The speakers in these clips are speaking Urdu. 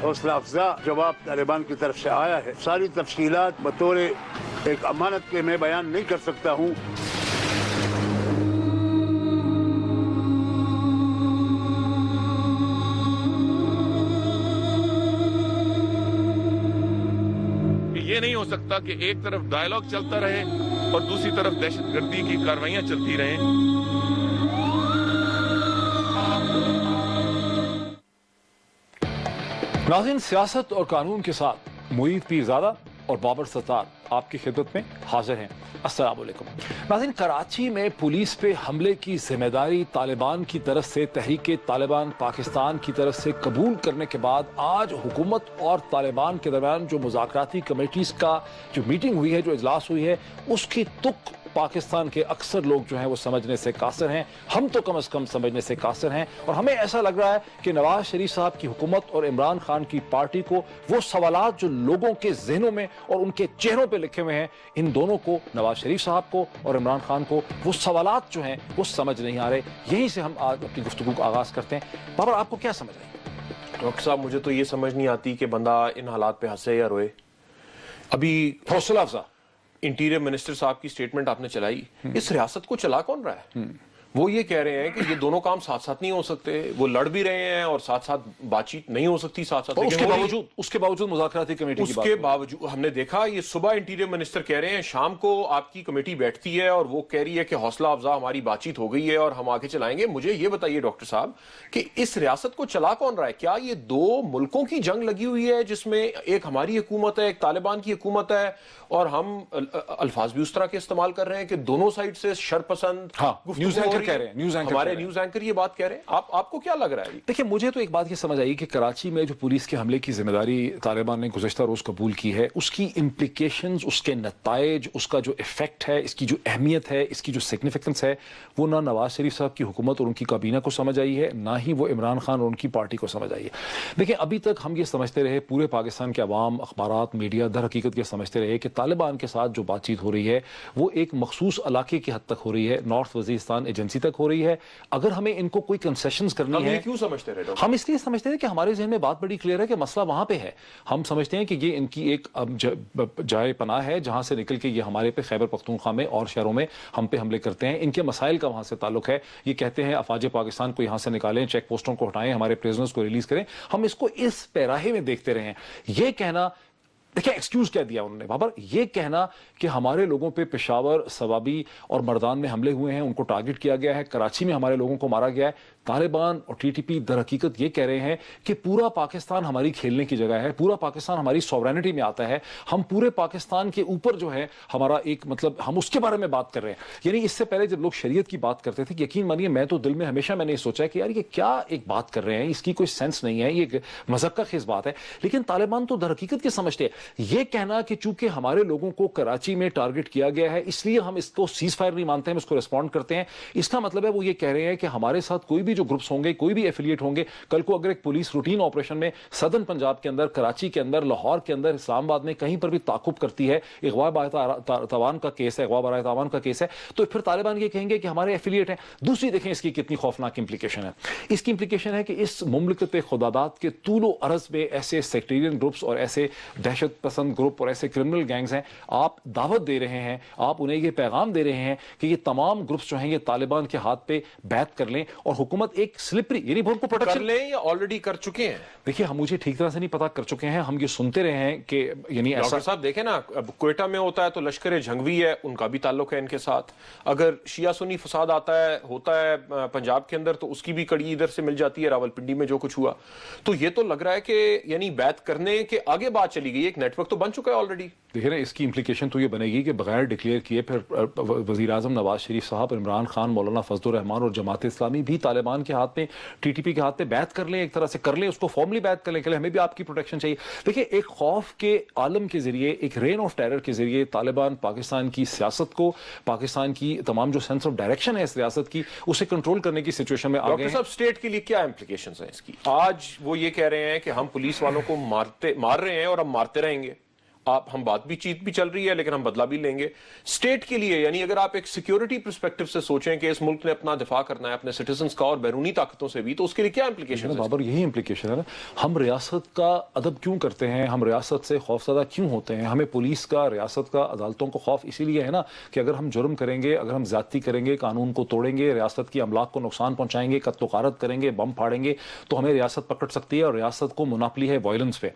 حوصلہ افزا جواب طالبان کی طرف سے آیا ہے. ساری تفصیلات بطور ایک امانت کے میں بیان نہیں کر سکتا ہوں. یہ نہیں ہو سکتا کہ ایک طرف ڈائیلاگ چلتا رہے اور دوسری طرف دہشت گردی کی کارروائیاں چلتی رہیں. ناظرین، سیاست اور قانون کے ساتھ معید پیرزادہ اور بابر ستار آپ کی خدمت میں حاضر ہیں. السلام علیکم. ناظرین، کراچی میں پولیس پہ حملے کی ذمہ داری طالبان کی طرف سے تحریک طالبان پاکستان کی طرف سے قبول کرنے کے بعد آج حکومت اور طالبان کے درمیان جو مذاکراتی کمیٹیز کا جو میٹنگ ہوئی ہے، جو اجلاس ہوئی ہے، اس کی تک پاکستان کے اکثر لوگ جو ہیں وہ سمجھنے سے قاصر ہیں. ہم تو کم از کم سمجھنے سے قاصر ہیں، اور ہمیں ایسا لگ رہا ہے کہ نواز شریف صاحب کی حکومت اور عمران خان کی پارٹی کو وہ سوالات جو لوگوں کے ذہنوں میں اور ان کے چہروں پہ لکھے ہوئے ہیں، ان دونوں کو، نواز شریف صاحب کو اور عمران خان کو، وہ سوالات جو ہیں وہ سمجھ نہیں آ رہے. یہیں سے ہم آج اپنی گفتگو کا آغاز کرتے ہیں. بابر، آپ کو کیا سمجھ آئی؟ ڈاکٹر صاحب، مجھے تو یہ سمجھ نہیں آتی کہ بندہ ان حالات پہ ہنسے یا روئے. ابھی حوصلہ افزا انٹیریئر منسٹر صاحب کی سٹیٹمنٹ آپ نے چلائی، اس ریاست کو چلا کون رہا ہے؟ وہ یہ کہہ رہے ہیں کہ یہ دونوں کام ساتھ ساتھ نہیں ہو سکتے. وہ لڑ بھی رہے ہیں اور ساتھ ساتھ بات چیت نہیں ہو سکتی ساتھ ساتھ. اس کے باوجود مذاکراتی کمیٹی اس کے باوجود ہم نے دیکھا یہ صبح انٹیریئر منسٹر کہہ رہے ہیں شام کو آپ کی کمیٹی بیٹھتی ہے اور وہ کہہ رہی ہے کہ حوصلہ افزا ہماری بات چیت ہو گئی ہے اور ہم آگے چلائیں گے. مجھے یہ بتائیے ڈاکٹر صاحب کہ اس ریاست کو چلا کون رہا ہے؟ کیا یہ دو ملکوں کی جنگ لگی ہوئی ہے جس میں ایک ہماری حکومت ہے، ایک طالبان کی حکومت ہے، اور ہم الفاظ بھی اس طرح کے استعمال کر رہے ہیں کہ دونوں سائڈ سے شرپسند نیوز اینکر کہہ رہے ہیں، ہمارے نیوز اینکر یہ بات کہہ رہے ہیں. آپ کو کیا لگ رہا ہے؟ دیکھیں، مجھے تو ایک بات یہ سمجھ آئی کہ کراچی میں جو پولیس کے حملے کی ذمہ داری طالبان نے گزشتہ روز قبول کی ہے، اس کی امپلیکیشنز، اس کے نتائج، اس کا جو ایفیکٹ ہے، اس کی جو اہمیت ہے، اس کی جو سگنیفیکنس ہے، وہ نہ نواز شریف صاحب کی حکومت اور ان کی کابینہ کو سمجھ آئی ہے، نہ ہی وہ عمران خان اور ان کی پارٹی کو سمجھ آئی ہے. دیکھیں، ابھی تک ہم یہ سمجھتے رہے، پورے پاکستان کے عوام، اخبارات، میڈیا در حقیقت یہ سمجھتے رہے کہ طالبان کے ساتھ جو بات چیت ہو رہی ہے وہ ایک مخصوص علاقے کی حد تک ہو رہی ہے، نارتھ وزیرستان ایجنسی تک ہو رہی ہے. اگر ہمیں ان کو کوئی کنسیشنز کرنی ہے، کیوں سمجھتے رہے؟ ہم اس لیے سمجھتے ہیں کہ ہمارے ذہن میں بات بڑی کلیئر ہے کہ مسئلہ وہاں پہ ہے. ہم سمجھتے ہیں کہ یہ ان کی ایک جائے پناہ ہے جہاں سے نکل کے یہ ہمارے پہ خیبر پختونخوا میں اور شہروں میں ہم پہ حملے کرتے ہیں. ان کے مسائل کا وہاں سے تعلق ہے. یہ کہتے ہیں افواج پاکستان کو یہاں سے نکالیں، چیک پوسٹوں کو ہٹائیں، ہمارے پریزنرز کو ریلیز کریں. ہم اس کو اس پیراہے میں دیکھتے رہے ہیں. یہ کہنا، دیکھیں ایکسکیوز کیا دیا انہوں نے بابر، یہ کہنا کہ ہمارے لوگوں پہ پشاور، ثوابی اور مردان میں حملے ہوئے ہیں، ان کو ٹارگٹ کیا گیا ہے، کراچی میں ہمارے لوگوں کو مارا گیا ہے. طالبان اور ٹی ٹی پی در حقیقت یہ کہہ رہے ہیں کہ پورا پاکستان ہماری کھیلنے کی جگہ ہے، پورا پاکستان ہماری سوورینٹی میں آتا ہے، ہم پورے پاکستان کے اوپر جو ہے ہمارا ایک مطلب ہم اس کے بارے میں بات کر رہے ہیں. یعنی اس سے پہلے جب لوگ شریعت کی بات کرتے تھے، یقین مانیے میں تو دل میں ہمیشہ میں نے سوچا کہ یار یہ کیا ایک بات کر رہے ہیں، اس کی کوئی سینس نہیں ہے، یہ ایک مذہب کا خیز بات ہے. لیکن طالبان تو در حقیقت کے سمجھتے ہیں. یہ کہنا کہ چونکہ ہمارے لوگوں کو کراچی میں ٹارگٹ کیا گیا ہے اس لیے ہم اس کو سیز فائر نہیں مانتے ہیں، اس کو ریسپونڈ کرتے ہیں، اس کا مطلب ہے وہ یہ کہہ رہے ہیں کہ ہمارے ساتھ کوئی بھی جو گروپس ہوں گے، کوئی بھی ایفیلیٹ ہوں گے، کل کو اگر ایک پولیس روٹین آپریشن میں سدرن پنجاب کے اندر، کراچی کے اندر، لاہور کے اندر، اسلام آباد میں کہیں پر بھی تعاقب کرتی ہے، اغوا برائے تاوان کا کیس ہے، اغوا برائے تاوان کا کیس ہے، تو پھر طالبان یہ کہیں گے کہ ہمارے ایفیلیٹ ہیں. دوسری دیکھیں اس کی کتنی خوفناک امپلیکیشن ہے. اس کی امپلیکیشن ہے کہ اس مملکت خداداد کے طول و عرض میں ایسے سیکٹیرین گروپس اور ایسے دہشت پسند گروپ اور ایسے کرمنل گینگز ہیں. آپ دعوت دے رہے ہیں، آپ انہیں یہ پیغام دے رہے ہیں کہ یہ تمام گروپس جو ہیں یہ طالبان کے ہاتھ پہ بیعت کر لیں، اور حکومت ایک سلپری، یعنی ان کو پروٹیکشن کر لیں یا آلریڈی کر چکے ہیں. دیکھیے، ہم مجھے ٹھیک طرح سے نہیں پتا کر چکے ہیں، ہم یہ سنتے رہے ہیں کہ یعنی ڈاکٹر صاحب دیکھیں نا، اب کوئٹہ میں ہوتا ہے تو لشکر جھنگوی ہے، ان کا بھی تعلق ہے ان کے ساتھ. اگر شیعہ سنی فساد ہوتا ہے پنجاب کے اندر تو اس کی بھی کڑی ادھر سے مل جاتی ہے. راولپنڈی میں جو کچھ ہوا، تو یہ تو لگ رہا ہے کہ یعنی بیعت کرنے کے آگے بات چلی گئی، ایک نیٹ ورک تو بن چکا ہے آلریڈی. دیکھیں نا، اس کی امپلیکیشن تو یہ بنے گی کہ بغیر ڈکلیئر کیے پھر وزیر اعظم نواز شریف صاحب، عمران خان، مولانا فضل الرحمان اور جماعت اسلامی بھی طالبان کے ہاتھ میں، ٹی ٹی پی کے ہاتھ میں بیعت کر لیں، ایک طرح سے کر لیں، اس کو فارملی بیعت کرنے کے لیے ہمیں بھی آپ کی پروٹیکشن چاہیے. دیکھیں، ایک خوف کے عالم کے ذریعے، ایک رین آف ٹیرر کے ذریعے طالبان پاکستان کی سیاست کو، پاکستان کی تمام جو سینس آف ڈائریکشن ہے اس ریاست کی، اسے کنٹرول کرنے کی سچویشن میں آ گئے ہیں. ڈاکٹر صاحب، اسٹیٹ کے لیے کیا امپلیکیشنز ہیں اس کی؟ آج وہ یہ کہہ رہے ہیں کہ ہم پولیس والوں کو مار رہے ہیں اور ہم مارتے رہیں گے، ہم بات بھی چیت بھی چل رہی ہے لیکن ہم بدلا بھی لیں گے. اسٹیٹ کے لیے یعنی اگر آپ ایک سیکیورٹی پرسپیکٹو سے سوچیں کہ اس ملک نے اپنا دفاع کرنا ہے اپنے سٹیزنز کا اور بیرونی طاقتوں سے بھی, تو اس کے لیے کیا امپلیکیشن ہے؟ بابر یہی امپلیکیشن ہے نا, ہم ریاست کا ادب کیوں کرتے ہیں, ہم ریاست سے خوفزدہ کیوں ہوتے ہیں, ہمیں پولیس کا, ریاست کا, عدالتوں کو خوف اسی لیے ہے نا کہ اگر ہم جرم کریں گے, اگر ہم زیادتی کریں گے, قانون کو توڑیں گے, ریاست کی املاک کو نقصان پہنچائیں گے, قتل و غارت کریں گے, بم پھاڑیں گے, تو ہمیں ریاست پکڑ سکتی ہے, اور ریاست کو مناپلی ہے وائلنس پہ.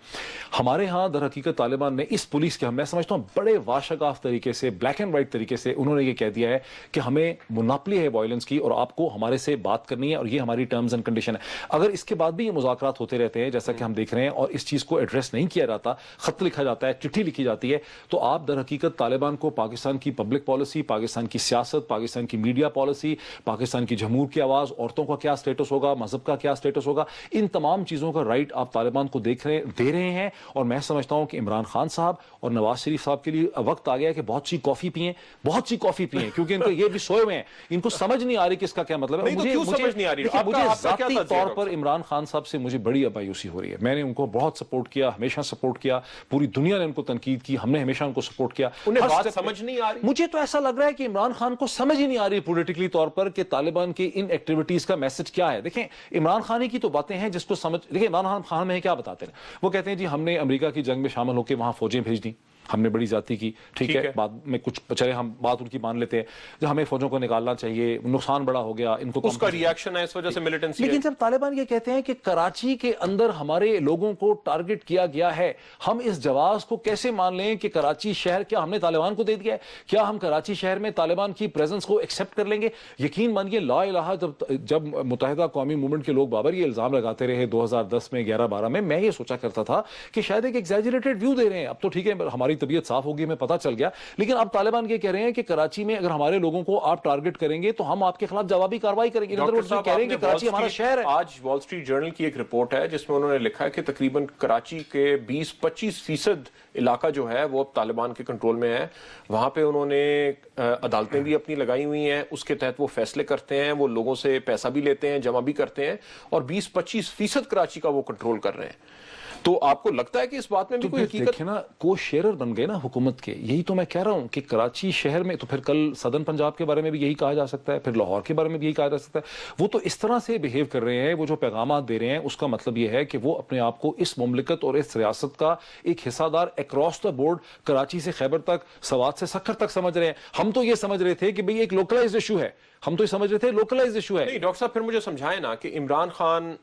ہمارے ہاں در حقیقت طالبان نے اس پولیس کے, میں سمجھتا ہوں بڑے واشگاف طریقے سے, بلیک اینڈ وائٹ طریقے سے انہوں نے یہ کہہ دیا ہے کہ ہمیں مناپلی ہے وائلنس کی, اور آپ کو ہمارے سے بات کرنی ہے, اور یہ ہماری ٹرمز اینڈ کنڈیشن ہے. اگر اس کے بعد بھی یہ مذاکرات ہوتے رہتے ہیں جیسا کہ ہم دیکھ رہے ہیں, اور اس چیز کو ایڈریس نہیں کیا جاتا, خط لکھا جاتا ہے, چٹھی لکھی جاتی ہے, تو آپ در حقیقت طالبان کو پاکستان کی پبلک پالیسی, پاکستان کی سیاست, پاکستان کی میڈیا پالیسی, پاکستان کی جمہور کی آواز, عورتوں کا کیا سٹیٹس ہوگا, مذہب کا کیا سٹیٹس ہوگا, ان تمام چیزوں کا رائٹ آپ طالبان کو دے رہے ہیں. اور میں سمجھتا ہوں کہ عمران خان صاحب اور نواز شریف صاحب کے لیے وقت آ گیا ہے کہ بہت سی کافی پئیں, بہت سی کافی پئیں, کیونکہ ان کو یہ بھی سوئے ہوئے ہیں, ان کو سمجھ نہیں آ رہی کہ اس کا کیا مطلب ہے. مجھے ذاتی طور پر عمران خان صاحب سے مجھے بڑی ابایوسی ہو رہی ہے. میں نے ان کو بہت سپورٹ کیا, ہمیشہ سپورٹ کیا, پوری دنیا نے ان کو تنقید کی, ہم نے ہمیشہ ان کو سپورٹ کیا. انہیں بات سمجھ نہیں آ رہی. مجھے تو ایسا لگ رہا ہے کہ عمران خان کو سمجھ ہی نہیں آ رہی پولیٹیکلی طور پر کہ طالبان کی ان ایکٹیویٹیز کا میسج کیا ہے. دیکھیں عمران خان کی تو باتیں ہیں جس کو سمجھ, دیکھیں عمران خان میں کیا بتاتے ہیں, وہ کہتے ہیں جی ہم نے امریکہ کی جنگ میں شامل ہو کے وہاں فوجیں بھیج دیں, ہم نے بڑی زیادتی کی, ٹھیک ہے, بعد میں کچھ چلے ہم بات ان کی مان لیتے ہیں, جو ہمیں فوجوں کو نکالنا چاہیے, نقصان بڑا ہو گیا, ان کو اس کا ریاکشن ہے اس وجہ سے ملیٹنسی. لیکن جب طالبان یہ کہتے ہیں کہ کراچی کے اندر ہمارے لوگوں کو ٹارگٹ کیا گیا ہے, ہم اس جواز کو کیسے مان لیں کہ کراچی شہر کیا ہم نے طالبان کو دے دیا ہے, کیا ہم کراچی شہر میں طالبان کی پریزنس کو ایکسپٹ کر لیں گے؟ یقین مانیے لا الہ, جب متحدہ قومی موومنٹ کے لوگ بابر یہ الزام لگاتے رہے 2010 میں 11-12 میں یہ سوچا کرتا تھا کہ شاید ایک ایگزیجریٹڈ ویو دے رہے ہیں. اب تو ٹھیک ہے ہماری طبیعت صاف ہوگی, پتا چل گیا, لیکن اب طالبان یہ کہہ رہے ہیں کہ کراچی میں اگر ہمارے لوگوں کو آپ ٹارگٹ کریں گے تو ہم آپ کے خلاف جوابی کارروائی کریں گے. کہہ رہے ہیں کہ کراچی ہمارا شہر ہے. آج وال سٹریٹ جرنل کی ایک رپورٹ ہے جس میں انہوں نے لکھا ہے کہ تقریباً کراچی کے 20-25% علاقہ جو ہے وہ اب طالبان کے کنٹرول میں ہے. وہاں پہ انہوں نے عدالتیں بھی اپنی لگائی ہوئی ہیں, اس کے تحت وہ فیصلے کرتے ہیں, وہ لوگوں سے پیسہ بھی لیتے ہیں, جمع بھی کرتے ہیں, اور 20-25% کراچی کا وہ کنٹرول کر رہے ہیں. تو آپ کو لگتا ہے کہ اس بات میں بھی کوئی حقیقت؟ دیکھیں نا, کو شیئرر بن گئے نا حکومت کے. یہی تو میں کہہ رہا ہوں کہ کراچی شہر میں, تو پھر کل صدرن پنجاب کے بارے میں بھی یہی کہا جا سکتا ہے, پھر لاہور کے بارے میں بھی یہی کہا جا سکتا ہے. وہ تو اس طرح سے بہیو کر رہے ہیں, وہ جو پیغامات دے رہے ہیں اس کا مطلب یہ ہے کہ وہ اپنے آپ کو اس مملکت اور اس ریاست کا ایک حصہ دار اکراس دا بورڈ, کراچی سے خیبر تک, سوات سے سکھر تک سمجھ رہے ہیں. ہم تو یہ سمجھ رہے تھے کہ بھئی ایک لوکلائزڈ ایشو ہے, ہم تو یہ سمجھ رہے تھے لوکلائزڈ ایشو ہے. نہیں ڈاکٹر صاحب, پھر مجھے سمجھائیں نا کہ عمران خان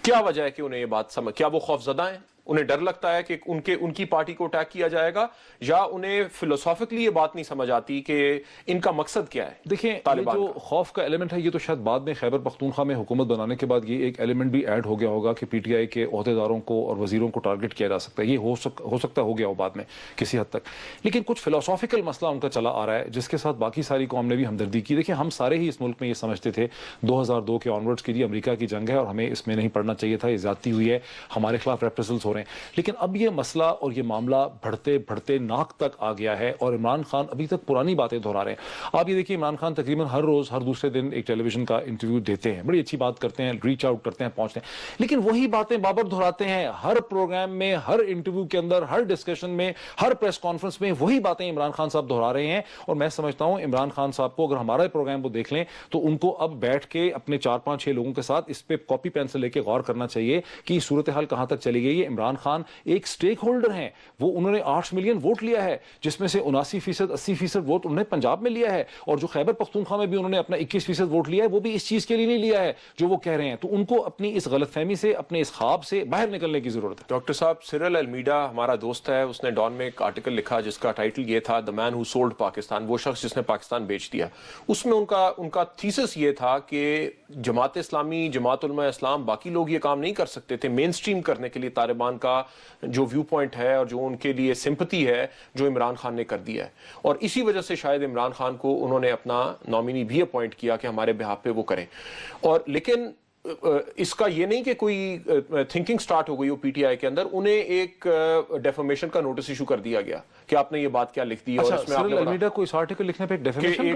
کیا وجہ ہے کہ انہیں یہ بات سمجھ, کیا وہ خوف زدہ ہیں, انہیں ڈر لگتا ہے کہ ان کی پارٹی کو اٹیک کیا جائے گا, یا انہیں فلسافیکلی یہ بات نہیں سمجھ آتی کہ ان کا مقصد کیا ہے؟ دیکھیں یہ جو خوف کا ایلیمنٹ ہے, یہ تو شاید بعد میں خیبر پختونخوا میں حکومت بنانے کے بعد یہ ایک ایلیمنٹ بھی ایڈ ہو گیا ہوگا کہ پی ٹی آئی کے عہدیداروں کو اور وزیروں کو ٹارگٹ کیا جا سکتا ہے. یہ ہو سکتا ہو گیا ہو بعد میں کسی حد تک, لیکن کچھ فلسافیکل مسئلہ ان کا چلا آ رہا ہے جس کے ساتھ باقی ساری قوم نے بھی ہمدردی کی. دیکھیں ہم سارے ہی اس ملک میں یہ سمجھتے تھے 2002 کے آنورڈز کی, امریکہ کی جنگ ہے اور ہمیں اس میں نہیں پڑنا چاہیے تھا, یہ زیادتی ہوئی ہے, ہمارے خلاف ریپریسلز ہو رہے ہیں. لیکن اب یہ مسئلہ اور یہ معاملہ بڑھتے بڑھتے ناک تک آ گیا ہے, اور عمران خان ابھی تک پرانی باتیں دہرا رہے ہیں. آپ یہ دیکھیے عمران خان تقریباً ہر روز ہر دوسرے دن ایک ٹیلی ویژن کا انٹرویو دیتے ہیں, بڑی اچھی بات کرتے ہیں, ریچ آؤٹ کرتے ہیں, پہنچتے ہیں, لیکن وہی باتیں بابر دہراتے ہیں ہر پروگرام میں, ہر انٹرویو کے اندر, ہر ڈسکشن میں, ہر پریس کانفرنس میں وہی باتیں عمران خان صاحب دہرا رہے ہیں. اور میں سمجھتا ہوں عمران خان صاحب کو اگر ہمارا پروگرام وہ دیکھ لیں تو ان کو اب بیٹھ کے اپنے 4-5-6 لوگوں کے ساتھ اس پہ کاپی پین سے لے کے غور کرنا چاہیے کہ یہ صورتحال کہاں تک چلی گئی ہے. عمران خان ایک سٹیک ہولڈر ہیں, وہ انہوں نے 8 ملین ووٹ لیا ہے, جس میں سے 79% 80% ووٹ انہوں نے پنجاب میں لیا ہے, اور جو خیبر پختونخوا میں بھی انہوں نے اپنا 21% ووٹ لیا ہے, وہ بھی اس چیز کے لیے نہیں لیا ہے جو وہ کہہ رہے ہیں. تو ان کو اپنی اس غلط فہمی سے, اپنے اس خواب سے باہر نکلنے کی ضرورت ہے. ڈاکٹر صاحب, سرل المیڈا ہمارا دوست ہے, اس نے ڈان میں ایک آرٹیکل لکھا جس کا ٹائٹل یہ تھا, دا مین ہو سولڈ پاکستان, وہ شخص جس نے پاکستان بیچ دیا. اس میں ان کا تھیسس یہ تھا کہ جماعت اسلامی, جماعت علماء اسلام, باقی لوگ یہ کام نہیں کر سکتے تھے مین سٹریم کرنے کے لیے طالبان کا جو ویو پوائنٹ ہے اور جو ان کے لیے سمپتی ہے جو عمران خان نے کر دیا ہے, اور اسی وجہ سے شاید عمران خان کو انہوں نے اپنا نامینی بھی اپوائنٹ کیا کہ ہمارے بہاف پہ وہ کریں. اور لیکن اس کا یہ نہیں کہ کوئی تھنکنگ سٹارٹ ہو گئی ہو پی ٹی آئی کے اندر, انہیں ایک ڈیفیمیشن کا نوٹس ایشو کر دیا گیا کہ آپ نے یہ بات کیا لکھ دی, اور اس میں سرل المیڈا کو اس آرٹیکل لکھنے پہ ایک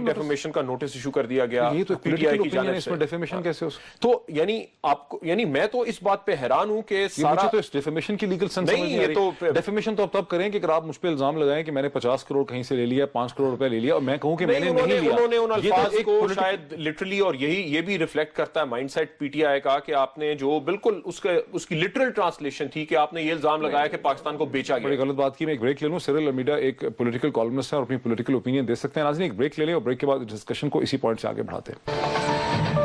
ڈیفیمیشن کا نوٹس ایشو کر دیا گیا. یہ تو پولیٹیکل اوپینین ہے, اس میں ڈیفیمیشن کیسے ہو سکتا؟ تو یعنی آپ کو, یعنی میں تو اس بات پہ حیران ہوں کہ مجھے تو اس ڈیفیمیشن کی لیگل سینس نہیں, یہ تو ڈیفیمیشن تو اب تب کریں کہ اگر آپ مجھ پہ الزام لگائیں کہ میں نے 50 کروڑ کہیں سے لے لیا, 5 کروڑ روپے لے لیا, اور میں کہوں کہ میں نے نہیں لیا. انہوں نے ان الفاظ کو شاید لٹرلی, اور یہی یہ بھی ریفلیکٹ کرتا ہے mind set P T I کا کہ آپ نے جو بالکل اس کی لٹرل ٹرانسلیشن تھی کہ آپ نے یہ الزام لگایا کہ پاکستان کو بیچا گیا. بڑی غلط بات کی. میں ایک بریک لے لوں. سرل المیڈا ایک پولیٹیکل کالمنسٹ ہے اور اپنی پولیٹیکل اوپینین دے سکتے ہیں. ناظرین ایک بریک لے لیں اور بریک کے بعد ڈسکشن کو اسی پوائنٹ سے آگے بڑھاتے ہیں.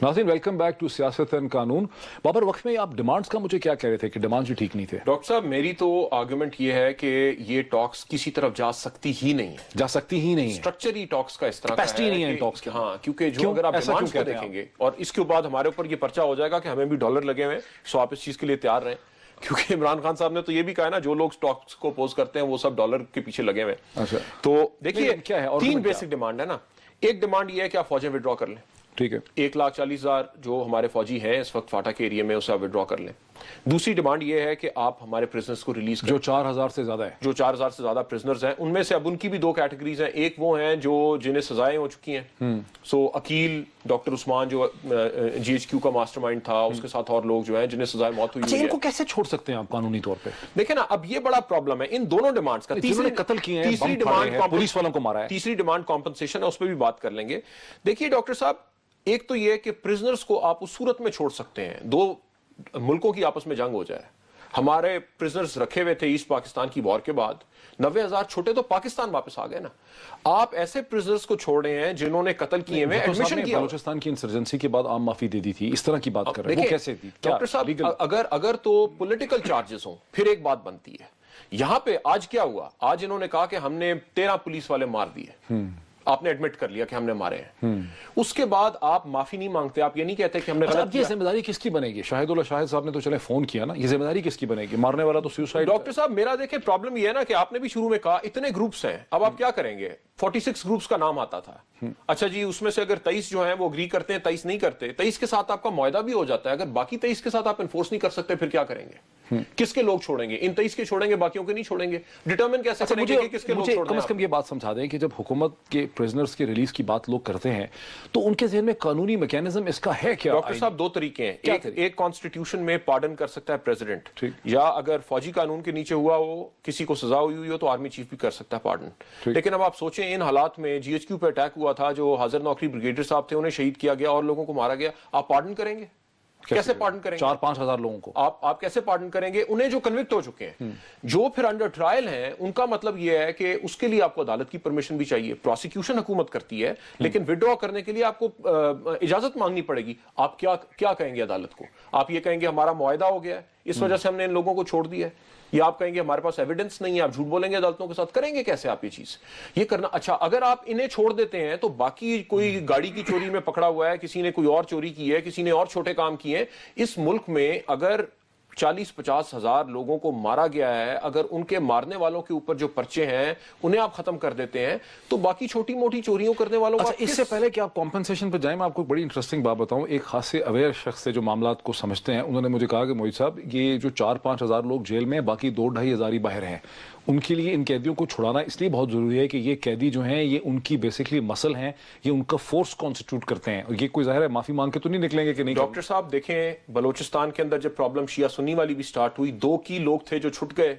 ناظرین ویلکم بیک ٹو سیاست اینڈ قانون. بابر وقت میں آپ ڈیمانڈز کا مجھے کیا کہہ رہے تھے کہ ڈیمانڈز ہی ٹھیک نہیں تھے؟ ڈاکٹر صاحب میری تو آرگومنٹ یہ ہے کہ یہ ٹاکس کسی طرف جا سکتی ہی نہیں ہے, جا سکتی ہی نہیں ہے. اسٹرکچر ہی ٹاکس کا اس طرح کا کیپیسٹی نہیں ہے ٹاکس کی. ہاں, کیونکہ جو اگر آپ ڈیمانڈز کو دیکھیں گے اور اس کے بعد ہمارے اوپر یہ پرچہ ہو جائے گا کہ ہمیں بھی ڈالر لگے ہوئے ہیں, سو آپ اس چیز کے لیے تیار رہیں, کیونکہ عمران خان صاحب نے تو یہ بھی کہا ہے نا جو لوگ سٹاکس کو اپوز کرتے ہیں وہ سب ڈالر کے پیچھے لگے ہوئے ہیں. تو دیکھیے کیا ہے 3 بیسک ڈیمانڈ ہے نا. ایک ڈیمانڈ یہ ہے کہ آپ فوجیں وڈرا کر لیں, ٹھیک ہے, 1,40,000 جو ہمارے فوجی ہیں اس وقت فاٹا کے ایریا میں, اسے آپ وڈرا کر لیں. دوسری ڈیمانڈ یہ ہے کہ آپ ہمارے پرزنرز کو ریلیز کریں, جو 4,000 سے زیادہ ہے, جو 4,000 سے زیادہ پرزنرز ہیں. ان میں سے اب ان کی بھی 2 کیٹیگریز ہیں. ایک وہ ہیں جو جنہیں سزائیں ہو چکی ہیں, سو عقیل ڈاکٹر عثمان جو جی ایچ کیو کا ماسٹر مائنڈ تھا, اس کے ساتھ اور لوگ جو ہیں جنہیں سزائیں موت ہوئی ان کو کیسے چھوڑ سکتے ہیں آپ قانونی طور پہ؟ دیکھیں نا, اب یہ بڑا پرابلم ہے ان دونوں ڈیمانڈز کا. تیسری قتل کیے ہیں, تیسری ڈیمانڈ پولیس والوں کو مارا ہے, تیسری ڈیمانڈ کمپنسیشن ہے, اس پہ بھی بات کر لیں گے. دیکھیے ڈاکٹر صاحب, ایک تو یہ کہ پرزنرز کو آپ اس صورت میں چھوڑ سکتے ہیں 2 ملکوں کی آپس میں جنگ ہو جائے. ہمارے پرزنرز رکھے ہوئے تھے ایسٹ پاکستان کی وار کے بعد, 90,000 چھوٹے تو پاکستان واپس آ گئے نا. آپ ایسے پرزنرز کو چھوڑ رہے ہیں جنہوں نے قتل کیے ہوئے, ایڈمیشن کیا. بلوچستان کی انسرجنسی کے بعد عام معافی دے دی تھی, اس طرح کی بات کر رہے ہیں, وہ کیسے دی؟ ڈاکٹر صاحب اگر تو پولیٹیکل چارجز ہوں پھر ایک بات بنتی ہے. یہاں پہ آج کیا ہوا, آج انہوں نے کہا کہ ہم نے 13 پولیس والے مار دیے, آپ نے ایڈمٹ کر لیا کہ ہم نے مارے ہیں. اس کے بعد آپ معافی نہیں مانگتے, آپ یہ نہیں کہتے کہ ہم نے غلط کیا. یہ ذمہ داری کس کی بنے گی؟ شاہد اللہ شاہد صاحب نے تو چلے فون کیا نا, یہ ذمہ داری کس کی بنے گی؟ مارنے والا تو سیوسائیڈ. ڈاکٹر صاحب میرا دیکھیں پرابلم یہ ہے نا کہ آپ نے بھی شروع میں کہا اتنے گروپس ہیں, اب آپ کیا کریں گے؟ 46 گروپس کا نام آتا تھا. اچھا جی, اس میں سے اگر 23 جو ہیں وہ اگری کرتے ہیں, 23 نہیں کرتے, 23 کے ساتھ آپ کا معاہدہ بھی ہو جاتا ہے, اگر باقی 23 کے ساتھ آپ انفورس نہیں کر سکتے پھر کیا کریں گے؟ کس کے لوگ چھوڑیں گے؟ ان 23 کے چھوڑیں گے, باقیوں کے نہیں چھوڑیں گے. ڈیٹرمن کیسے کریں گے کہ کس کے لوگ چھوڑنا ہے؟ کم از کم یہ بات سمجھا دیں کہ جب حکومت کے پرزنرز کے ریلیز کی بات لوگ کرتے ہیں تو ان کے ذہن میں قانونی میکینزم اس کا ہے کیا؟ ڈاکٹر صاحب 2 طریقے ہیں. ایک کانسٹیٹیوشن میں پارڈن کر سکتا ہے پریزیڈنٹ, یا اگر فوجی قانون کے نیچے ہوا ہو, کسی کو سزا ہوئی ہو تو آرمی چیف بھی کر سکتا ہے پارڈن. لیکن اب آپ سوچیں ان حالات میں جی ایچ کیو پہ اٹیک ہوا تھا, جو حاضر نوکری بریگیڈیئر صاحب تھے انہیں شہید کیا گیا اور لوگوں کو مارا گیا, آپ پارڈن کریں گے؟ کیسے پارڈن کریں گے؟ 4-5 ہزار لوگوں کو آپ کیسے پارڈن کریں گے؟ انہیں جو کنوکٹ ہو چکے ہیں, جو پھر انڈر ٹرائل ہیں, ان کا مطلب یہ ہے کہ اس کے لیے آپ کو عدالت کی پرمیشن بھی چاہیے. پروسیکیوشن حکومت کرتی ہے, لیکن وڈرا کرنے کے لیے آپ کو اجازت مانگنی پڑے گی. آپ کیا کہیں گے عدالت کو؟ آپ یہ کہیں گے ہمارا معاہدہ ہو گیا ہے, اس وجہ سے ہم نے ان لوگوں کو چھوڑ دیا ہے, یا آپ کہیں گے ہمارے پاس ایویڈنس نہیں ہے, آپ جھوٹ بولیں گے عدالتوں کے ساتھ؟ کریں گے کیسے آپ یہ چیز؟ یہ کرنا اچھا, اگر آپ انہیں چھوڑ دیتے ہیں تو باقی کوئی گاڑی کی چوری میں پکڑا ہوا ہے, کسی نے کوئی اور چوری کی ہے, کسی نے اور چھوٹے کام کیے ہیں, اس ملک میں اگر 40-50 ہزار لوگوں کو مارا گیا ہے, اگر ان کے مارنے والوں کے اوپر جو پرچے ہیں انہیں آپ ختم کر دیتے ہیں, تو باقی چھوٹی موٹی چوریوں کرنے والوں کو اس سے پہلے کہ آپ کمپنسیشن پہ جائیں, میں آپ کو بڑی انٹرسٹنگ بات بتاؤں. ایک خاصے اویئر شخص سے جو معاملات کو سمجھتے ہیں, انہوں نے مجھے کہا کہ موہد صاحب یہ جو 4-5 ہزار لوگ جیل میں, باقی 2-2.5 ہزار ہی باہر ہیں, ان کے لیے ان قیدیوں کو چھڑانا اس لیے بہت ضروری ہے کہ یہ قیدی جو ہیں یہ ان کی بیسکلی مسل ہیں, یہ ان کا فورس کانسٹیٹیوٹ کرتے ہیں, اور یہ کوئی ظاہر ہے معافی مانگ کے تو نہیں نکلیں گے کہ نہیں. ڈاکٹر صاحب دیکھیں بلوچستان کے اندر جب پرابلم شیعہ سنی والی بھی سٹارٹ ہوئی, 2 کی لوگ تھے جو چھٹ گئے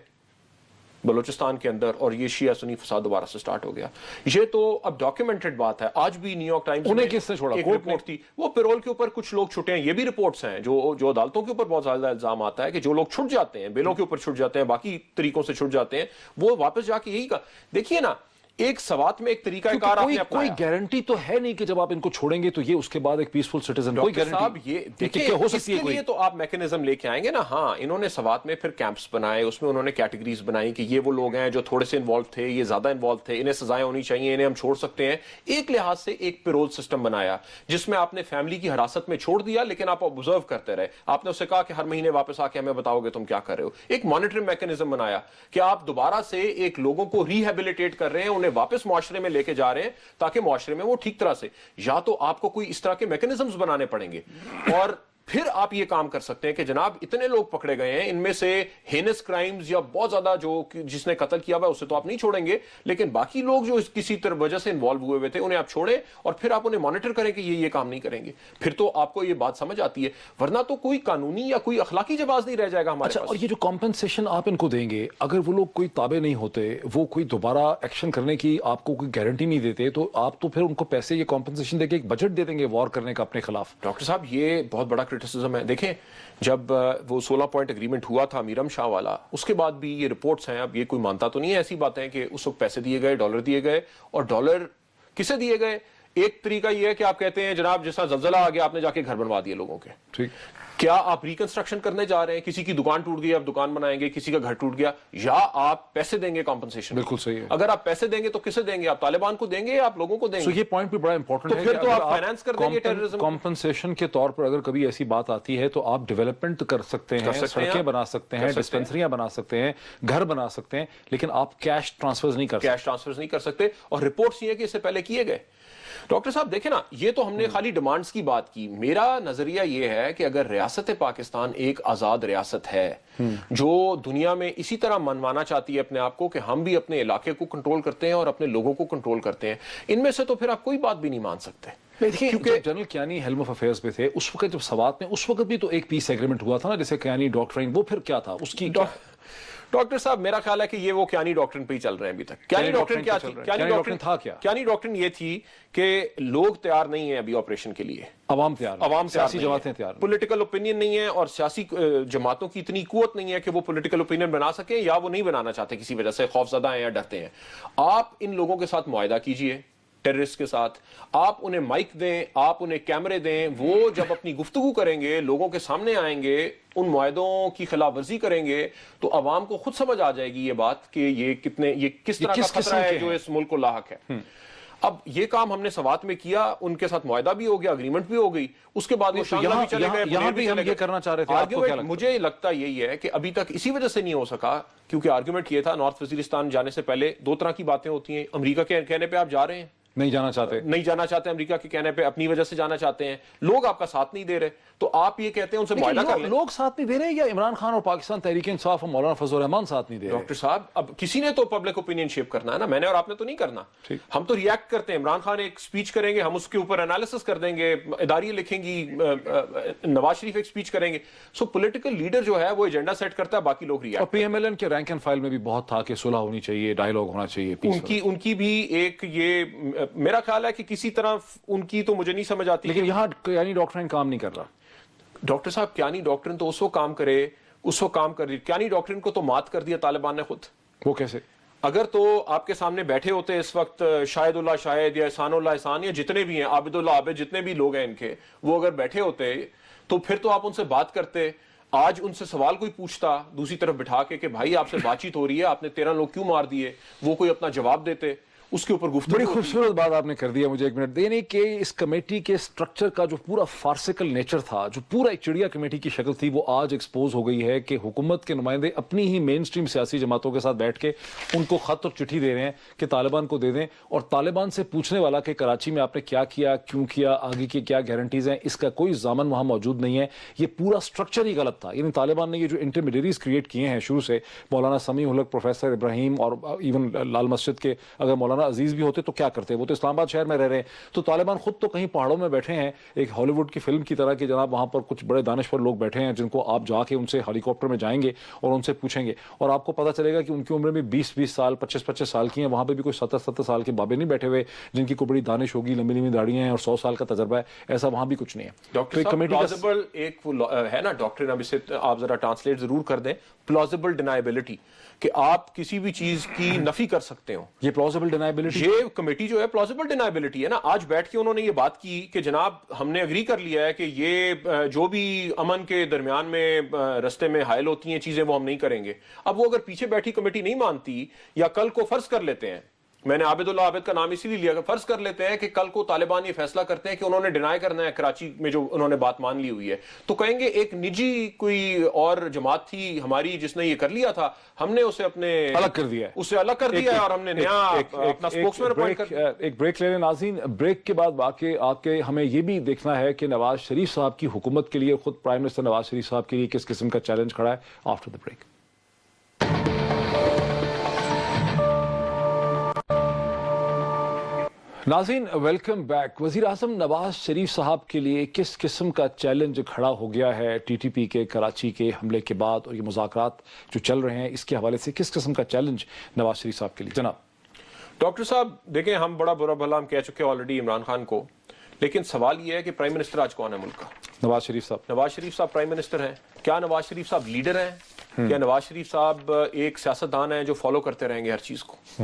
بلوچستان کے اندر, اور یہ شیعہ سنی فساد دوبارہ سے سٹارٹ ہو گیا. یہ تو اب ڈاکیومنٹڈ بات ہے. آج بھی نیو یارک ٹائمز انہیں کس نے چھوڑا؟ ایک رپورٹ تھی, وہ پیرول کے اوپر کچھ لوگ چھٹے ہیں. یہ بھی رپورٹس ہیں جو عدالتوں کے اوپر بہت زیادہ الزام آتا ہے کہ جو لوگ چھٹ جاتے ہیں, بیلوں کے اوپر چھٹ جاتے ہیں, باقی طریقوں سے چھٹ جاتے ہیں, وہ واپس جا کے یہی کا دیکھیے نا, ایک سوات میں ایک طریقہ کار آپ نے اپنایا. کوئی گارنٹی تو ہے نہیں کہ جب آپ ان کو چھوڑیں گے تو یہ اس کے بعد ایک پیسفل سٹیزن, کوئی گارنٹی یہ دیکھیں ہو سکتی ہے. اس کے لیے تو آپ میکینزم لے کے آئیں گے نا. ہاں, انہوں نے سوات میں پھر کیمپس بنائے, اس میں انہوں نے کیٹیگریز بنائی کہ یہ وہ لوگ ہیں جو تھوڑے سے انوالو تھے, یہ زیادہ انوالو تھے, انہیں سزائیں ہونی چاہیے, انہیں ہم چھوڑ سکتے ہیں. ایک لحاظ سے ایک پیرول سسٹم بنایا جس میں آپ نے فیملی کی حراست میں چھوڑ دیا, لیکن آپ آبزرو کرتے رہے. آپ نے اسے کہا کہ ہر مہینے واپس آ کے ہمیں بتاؤ گے تم کیا کر رہے ہو. ایک مانیٹرنگ میکینزم بنایا کہ آپ دوبارہ سے ایک لوگوں کو ریہیبلیٹیٹ کر رہے ہیں, انہیں واپس معاشرے میں لے کے جا رہے ہیں تاکہ معاشرے میں وہ ٹھیک طرح سے، یا تو آپ کو کوئی اس طرح کے میکنزمز بنانے پڑیں گے، اور پھر آپ یہ کام کر سکتے ہیں کہ جناب اتنے لوگ پکڑے گئے ہیں، ان میں سے ہینس کرائمز یا بہت زیادہ جو جس نے قتل کیا ہوا ہے اسے تو آپ نہیں چھوڑیں گے، لیکن باقی لوگ جو کسی طرح وجہ سے انوالو ہوئے تھے انہیں آپ چھوڑیں، اور پھر آپ انہیں مانیٹر کریں کہ یہ کام نہیں کریں گے، پھر تو آپ کو یہ بات سمجھ آتی ہے، ورنہ تو کوئی قانونی یا کوئی اخلاقی جواز نہیں رہ جائے گا ہمارے پاس۔ اور یہ جو کمپنسیشن آپ ان کو دیں گے، اگر وہ لوگ کوئی تابع نہیں ہوتے، وہ کوئی دوبارہ ایکشن کرنے کی آپ کو کوئی گارنٹی نہیں دیتے، تو آپ تو پھر ان کو پیسے یہ کمپنسیشن دے کے ایک بجٹ دے دیں گے وار کرنے کا اپنے خلاف۔ ڈاکٹر صاحب یہ بہت بڑا کرٹیسزم ہے، دیکھیں جب وہ 16 پوائنٹ اگریمنٹ ہوا تھا میرم شاہ والا، اس کے بعد بھی یہ رپورٹس ہیں، اب یہ کوئی مانتا تو نہیں ہے ایسی باتیں کہ اس وقت پیسے دیے گئے، ڈالر دیے گئے، اور ڈالر کسے دیے گئے؟ ایک طریقہ یہ ہے کہ آپ کہتے ہیں جناب جیسا زلزلہ آ گیا آپ نے جا کے گھر بنوا دیے لوگوں کے، ٹھیک، کیا آپ ریکنسٹرکشن کرنے جا رہے ہیں؟ کسی کی دکان ٹوٹ گئی آپ دکان بنائیں گے، کسی کا گھر ٹوٹ گیا، یا آپ پیسے دیں گے کمپنسیشن؟ بالکل صحیح ہے۔ اگر آپ پیسے دیں گے تو کسے دیں گے؟ آپ طالبان کو دیں گے یا آپ لوگوں کو دیں گے؟ یہ پوائنٹ بھی بڑا امپورٹنٹ ہے، پھر تو آپ فائنانس کر دیں گے ٹیررزم۔ کمپنسیشن کے طور پر اگر کبھی ایسی بات آتی ہے تو آپ ڈیولپمنٹ کر سکتے ہیں، سڑکیں بنا سکتے ہیں، ڈسپینسریاں بنا سکتے ہیں، گھر بنا سکتے ہیں، لیکن آپ کیش ٹرانسفرز نہیں کر سکتے، اور رپورٹس یہ ہے کہ اس سے پہلے کیے گئے۔ ڈاکٹر صاحب دیکھیں نا، یہ تو ہم نے خالی ڈیمانڈز کی بات کی، میرا نظریہ یہ ہے کہ اگر ریاست پاکستان ایک آزاد ریاست ہے جو دنیا میں اسی طرح منوانا چاہتی ہے اپنے آپ کو کہ ہم بھی اپنے علاقے کو کنٹرول کرتے ہیں اور اپنے لوگوں کو کنٹرول کرتے ہیں، ان میں سے تو پھر آپ کوئی بات بھی نہیں مان سکتے۔ کیونکہ general Kayani helm of affairs پہ تھے اس وقت، جب سوات میں اس وقت بھی تو ایک پیس ایگریمنٹ ہوا تھا نا، جیسے کیانی ڈاکٹرنگ، وہ پھر کیا تھا اس کی؟ ڈاکٹر صاحب میرا خیال ہے کہ یہ وہ کیانی ڈاکٹرن پہ ہی چل رہے ہیں ابھی تک۔ کیانی ڈاکٹرن کیا تھی؟ کیانی ڈاکٹرن یہ تھی کہ لوگ تیار نہیں ہیں ابھی آپریشن کے لیے، عوام تیار، سیاسی جماعتیں تیار، پولیٹیکل اوپینین نہیں ہے، اور سیاسی جماعتوں کی اتنی قوت نہیں ہے کہ وہ پولیٹیکل اوپینین بنا سکیں، یا وہ نہیں بنانا چاہتے کسی وجہ سے، خوف زدہ ہیں یا ڈرتے ہیں۔ آپ ان لوگوں کے ساتھ معاہدہ کیجئے، ٹیررسٹ کے ساتھ، آپ انہیں مائک دیں، آپ انہیں کیمرے دیں، وہ جب اپنی گفتگو کریں گے لوگوں کے سامنے آئیں گے، ان معاہدوں کی خلاف ورزی کریں گے، تو عوام کو خود سمجھ آ جائے گی یہ بات کہ یہ کس طرح کا خطرہ ہے جو اس ملک کو لاحق ہے۔ اب یہ کام ہم نے سوات میں کیا، ان کے ساتھ معاہدہ بھی ہو گیا، اگریمنٹ بھی ہو گئی، اس کے بعد وہ شانگلہ بھی چلے گئے، یہاں بھی ہم یہ کرنا چاہ رہے تھے۔ آرگیومنٹ مجھے لگتا یہی ہے کہ ابھی تک اسی وجہ سے نہیں ہو سکا کیونکہ آرگیومنٹ یہ تھا نارتھ وزیرستان جانے سے پہلے دو طرح کی باتیں ہوتی ہیں، امریکہ کے کہنے پہ آپ جا رہے ہیں، نہیں جانا چاہتے امریکہ کے کہنے پہ اپنی وجہ سے جانا چاہتے ہیں، لوگ آپ کا ساتھ نہیں دے رہے، تو آپ یہ کہتے ہیں ان سے معاہدہ کر لیں۔ لوگ ساتھ نہیں دے رہے، یا عمران خان اور پاکستان تحریک انصاف اور مولانا فضل الرحمان ساتھ نہیں دے رہے؟ ڈاکٹر صاحب اب کسی نے تو پبلک اوپینین شیپ کرنا ہے نا، میں نے اور آپ نے تو نہیں کرنا، ہم تو ریئیکٹ کرتے ہیں۔ عمران خان ایک سپیچ کریں گے، ہم اس کے اوپر انالیسس کر دیں گے، اداریاں لکھیں گی، نواز شریف ایک سپیچ کریں گے، سو پولیٹیکل لیڈر جو ہے وہ ایجنڈا سیٹ کرتا ہے، باقی لوگ ریئیکٹ۔ اور پی ایم ایل این کے رینک اینڈ فائل میں بھی بہت تھا کہ صلح ہونی چاہیے، ڈائیلاگ ہونا چاہیے، ان کی بھی ایک یہ میرا خیال ہے کہ کسی طرح ان کی تو مجھے نہیں سمجھ آتی، لیکن یہاں کیانی ڈاکٹرن کام نہیں کر رہا۔ ڈاکٹر صاحب کیانی ڈاکٹرن تو اس وقت کام کر رہی، کیانی ڈاکٹرن کو تو مات کر دیا طالبان نے خود۔ وہ کیسے؟ اگر تو آپ کے سامنے بیٹھے ہوتے اس وقت شاہد اللہ شاہد یا احسان اللہ احسان یا جتنے بھی ہیں، عابد اللہ عابد، جتنے بھی لوگ ہیں ان کے، وہ اگر بیٹھے ہوتے تو پھر تو آپ ان سے بات کرتے۔ آج ان سے سوال کوئی پوچھتا دوسری طرف بٹھا کے کہ بھائی آپ سے بات چیت ہو رہی ہے، آپ نے 13 لوگ کیوں مار دیے، وہ کوئی اپنا جواب دیتے، اس کے اوپر گفتگو۔ بڑی خوبصورت بات آپ نے کر دیا مجھے، ایک منٹ یعنی کہ اس کمیٹی کے سٹرکچر کا جو پورا فارسیکل نیچر تھا، جو پورا ایک چڑیا کمیٹی کی شکل تھی، وہ آج ایکسپوز ہو گئی ہے کہ حکومت کے نمائندے اپنی ہی مین سٹریم سیاسی جماعتوں کے ساتھ بیٹھ کے ان کو خط اور چٹھی دے رہے ہیں کہ طالبان کو دے دیں، اور طالبان سے پوچھنے والا کہ کراچی میں آپ نے کیا کیا، کیوں کیا، آگے کی کیا گارنٹیز ہیں، اس کا کوئی ضامن وہاں موجود نہیں ہے۔ یہ پورا سٹرکچر ہی غلط تھا، یعنی طالبان نے یہ جو انٹرمیڈیریز کریٹ کیے ہیں شروع سے، مولانا سمیع الحق، پروفیسر ابراہیم، اور ایون لال مسجد کے اگر مولانا عزیز بھی ہوتے تو کیا کرتے، وہ تو اسلام آباد شہر میں رہ رہے ہیں، تو طالبان خود تو کہیں پہاڑوں میں بیٹھے ہیں، ایک ہالی ووڈ کی فلم کی طرح کہ جناب وہاں پر کچھ بڑے دانشور لوگ بیٹھے ہیں جن کو آپ جا کے ان سے ہیلی کاپٹر میں جائیں گے اور ان سے پوچھیں گے، اور آپ کو پتہ چلے گا کہ ان کی عمر میں 20 سال 25 سال کی ہیں، وہاں پہ بھی کوئی 70 سال کے بابے نہیں بیٹھے ہوئے جن کی کوئی بڑی دانش ہوگی، لمبی لمبی داڑیاں ہیں اور 100 سال کا تجربہ ہے، ایسا وہاں بھی کچھ نہیں ہے۔ ڈاکٹر صاحب پلازیبل ایک ہے نا ڈاکٹر، اب اسے آپ ذرا ٹرانسلیٹ ضرور کر دیں، پلازیبل ڈینائبلٹی، کہ آپ کسی بھی چیز کی نفی کر سکتے ہوں، یہ پلازیبل ڈینائبلٹی، یہ کمیٹی جو ہے پلازیبل ڈینائبلٹی ہے نا۔ آج بیٹھ کے انہوں نے یہ بات کی کہ جناب ہم نے اگری کر لیا ہے کہ یہ جو بھی امن کے درمیان میں رستے میں حائل ہوتی ہیں چیزیں وہ ہم نہیں کریں گے۔ اب وہ اگر پیچھے بیٹھی کمیٹی نہیں مانتی، یا کل کو فرض کر لیتے ہیں میں نے عابد اللہ عابد کا نام اسی لیے لیا کہ فرض کر لیتے ہیں کہ کل کو طالبان یہ فیصلہ کرتے ہیں کہ انہوں نے ڈینائی کرنا ہے کراچی میں جو انہوں نے بات مان لی ہوئی ہے، تو کہیں گے ایک نجی کوئی اور جماعت تھی ہماری جس نے یہ کر لیا تھا، ہم نے اسے اپنے الگ کر دیا ہے، اسے الگ کر دیا ہے اور ہم نے نیا اپنا اسپوکسمین اپوائنٹ کر دیا۔ ایک بریک لے لیں ناظرین، بریک کے بعد واقع آپ کے ہمیں یہ بھی دیکھنا ہے کہ نواز شریف صاحب کی حکومت کے لیے، خود پرائم منسٹر نواز شریف صاحب کے لیے کس قسم کا چیلنج کھڑا ہے آفٹر دا بریک۔ ناظرین ویلکم بیک۔ وزیر اعظم نواز شریف صاحب کے لیے کس قسم کا چیلنج کھڑا ہو گیا ہے ٹی ٹی پی کے کراچی کے حملے کے بعد، اور یہ مذاکرات جو چل رہے ہیں اس کے حوالے سے کس قسم کا چیلنج نواز شریف صاحب کے لیے؟ جناب ڈاکٹر صاحب دیکھیں، ہم بڑا برا بھلا ہم کہہ چکے آلریڈی عمران خان کو، لیکن سوال یہ ہے کہ پرائم منسٹر آج کون ہے ملک کا؟ نواز شریف صاحب۔ نواز شریف صاحب پرائم منسٹر ہیں؟ کیا نواز شریف صاحب لیڈر ہیں؟ کیا نواز شریف صاحب ایک سیاستدان ہیں جو فالو کرتے رہیں گے ہر چیز کو؟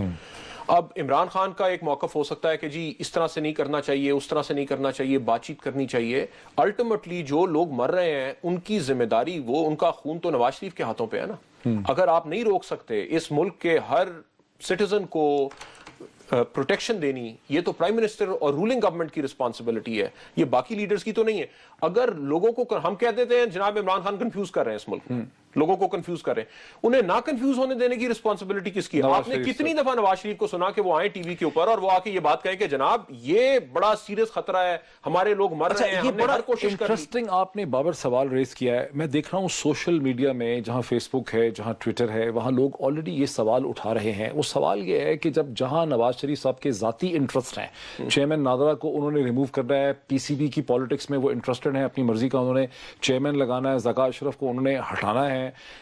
اب عمران خان کا ایک موقف ہو سکتا ہے کہ جی اس طرح سے نہیں کرنا چاہیے، اس طرح سے نہیں کرنا چاہیے، بات چیت کرنی چاہیے۔ الٹیمیٹلی جو لوگ مر رہے ہیں ان کی ذمہ داری، وہ ان کا خون تو نواز شریف کے ہاتھوں پہ ہے نا۔ اگر آپ نہیں روک سکتے اس ملک کے ہر سٹیزن کو پروٹیکشن دینی، یہ تو پرائم منسٹر اور رولنگ گورنمنٹ کی رسپانسبلٹی ہے، یہ باقی لیڈرز کی تو نہیں ہے۔ اگر لوگوں کو ہم کہہ دیتے ہیں جناب عمران خان کنفیوز کر رہے ہیں اس ملک میں، لوگوں کو کنفیوز کر رہے ہیں، انہیں نہ کنفیوز ہونے دینے کی رسپانسبلٹی کس کی ہے؟ آپ نے کتنی دفعہ نواز شریف کو سنا کہ وہ آئیں ٹی وی کے اوپر اور وہ آ کے یہ بات کہیں کہ جناب یہ بڑا سیریس خطرہ ہے، ہمارے لوگ مر رہے ہیں، ہم نے ہر کوشش کر لی۔ انٹرسٹنگ آپ نے بابر سوال ریز کیا ہے۔ میں دیکھ رہا ہوں سوشل میڈیا میں، جہاں فیس بک ہے، جہاں ٹویٹر ہے، وہاں لوگ آلریڈی یہ سوال اٹھا رہے ہیں۔ وہ سوال یہ ہے کہ جہاں نواز شریف صاحب کے ذاتی انٹرسٹ ہیں، چیئرمین نادرا کو انہوں نے ریموو کرنا ہے، پی سی بی کی پالیٹکس میں وہ انٹرسٹڈ ہیں، اپنی مرضی کا انہوں نے چیئرمین لگانا ہے، زکا اشرف کو انہوں نے ہٹانا ہے،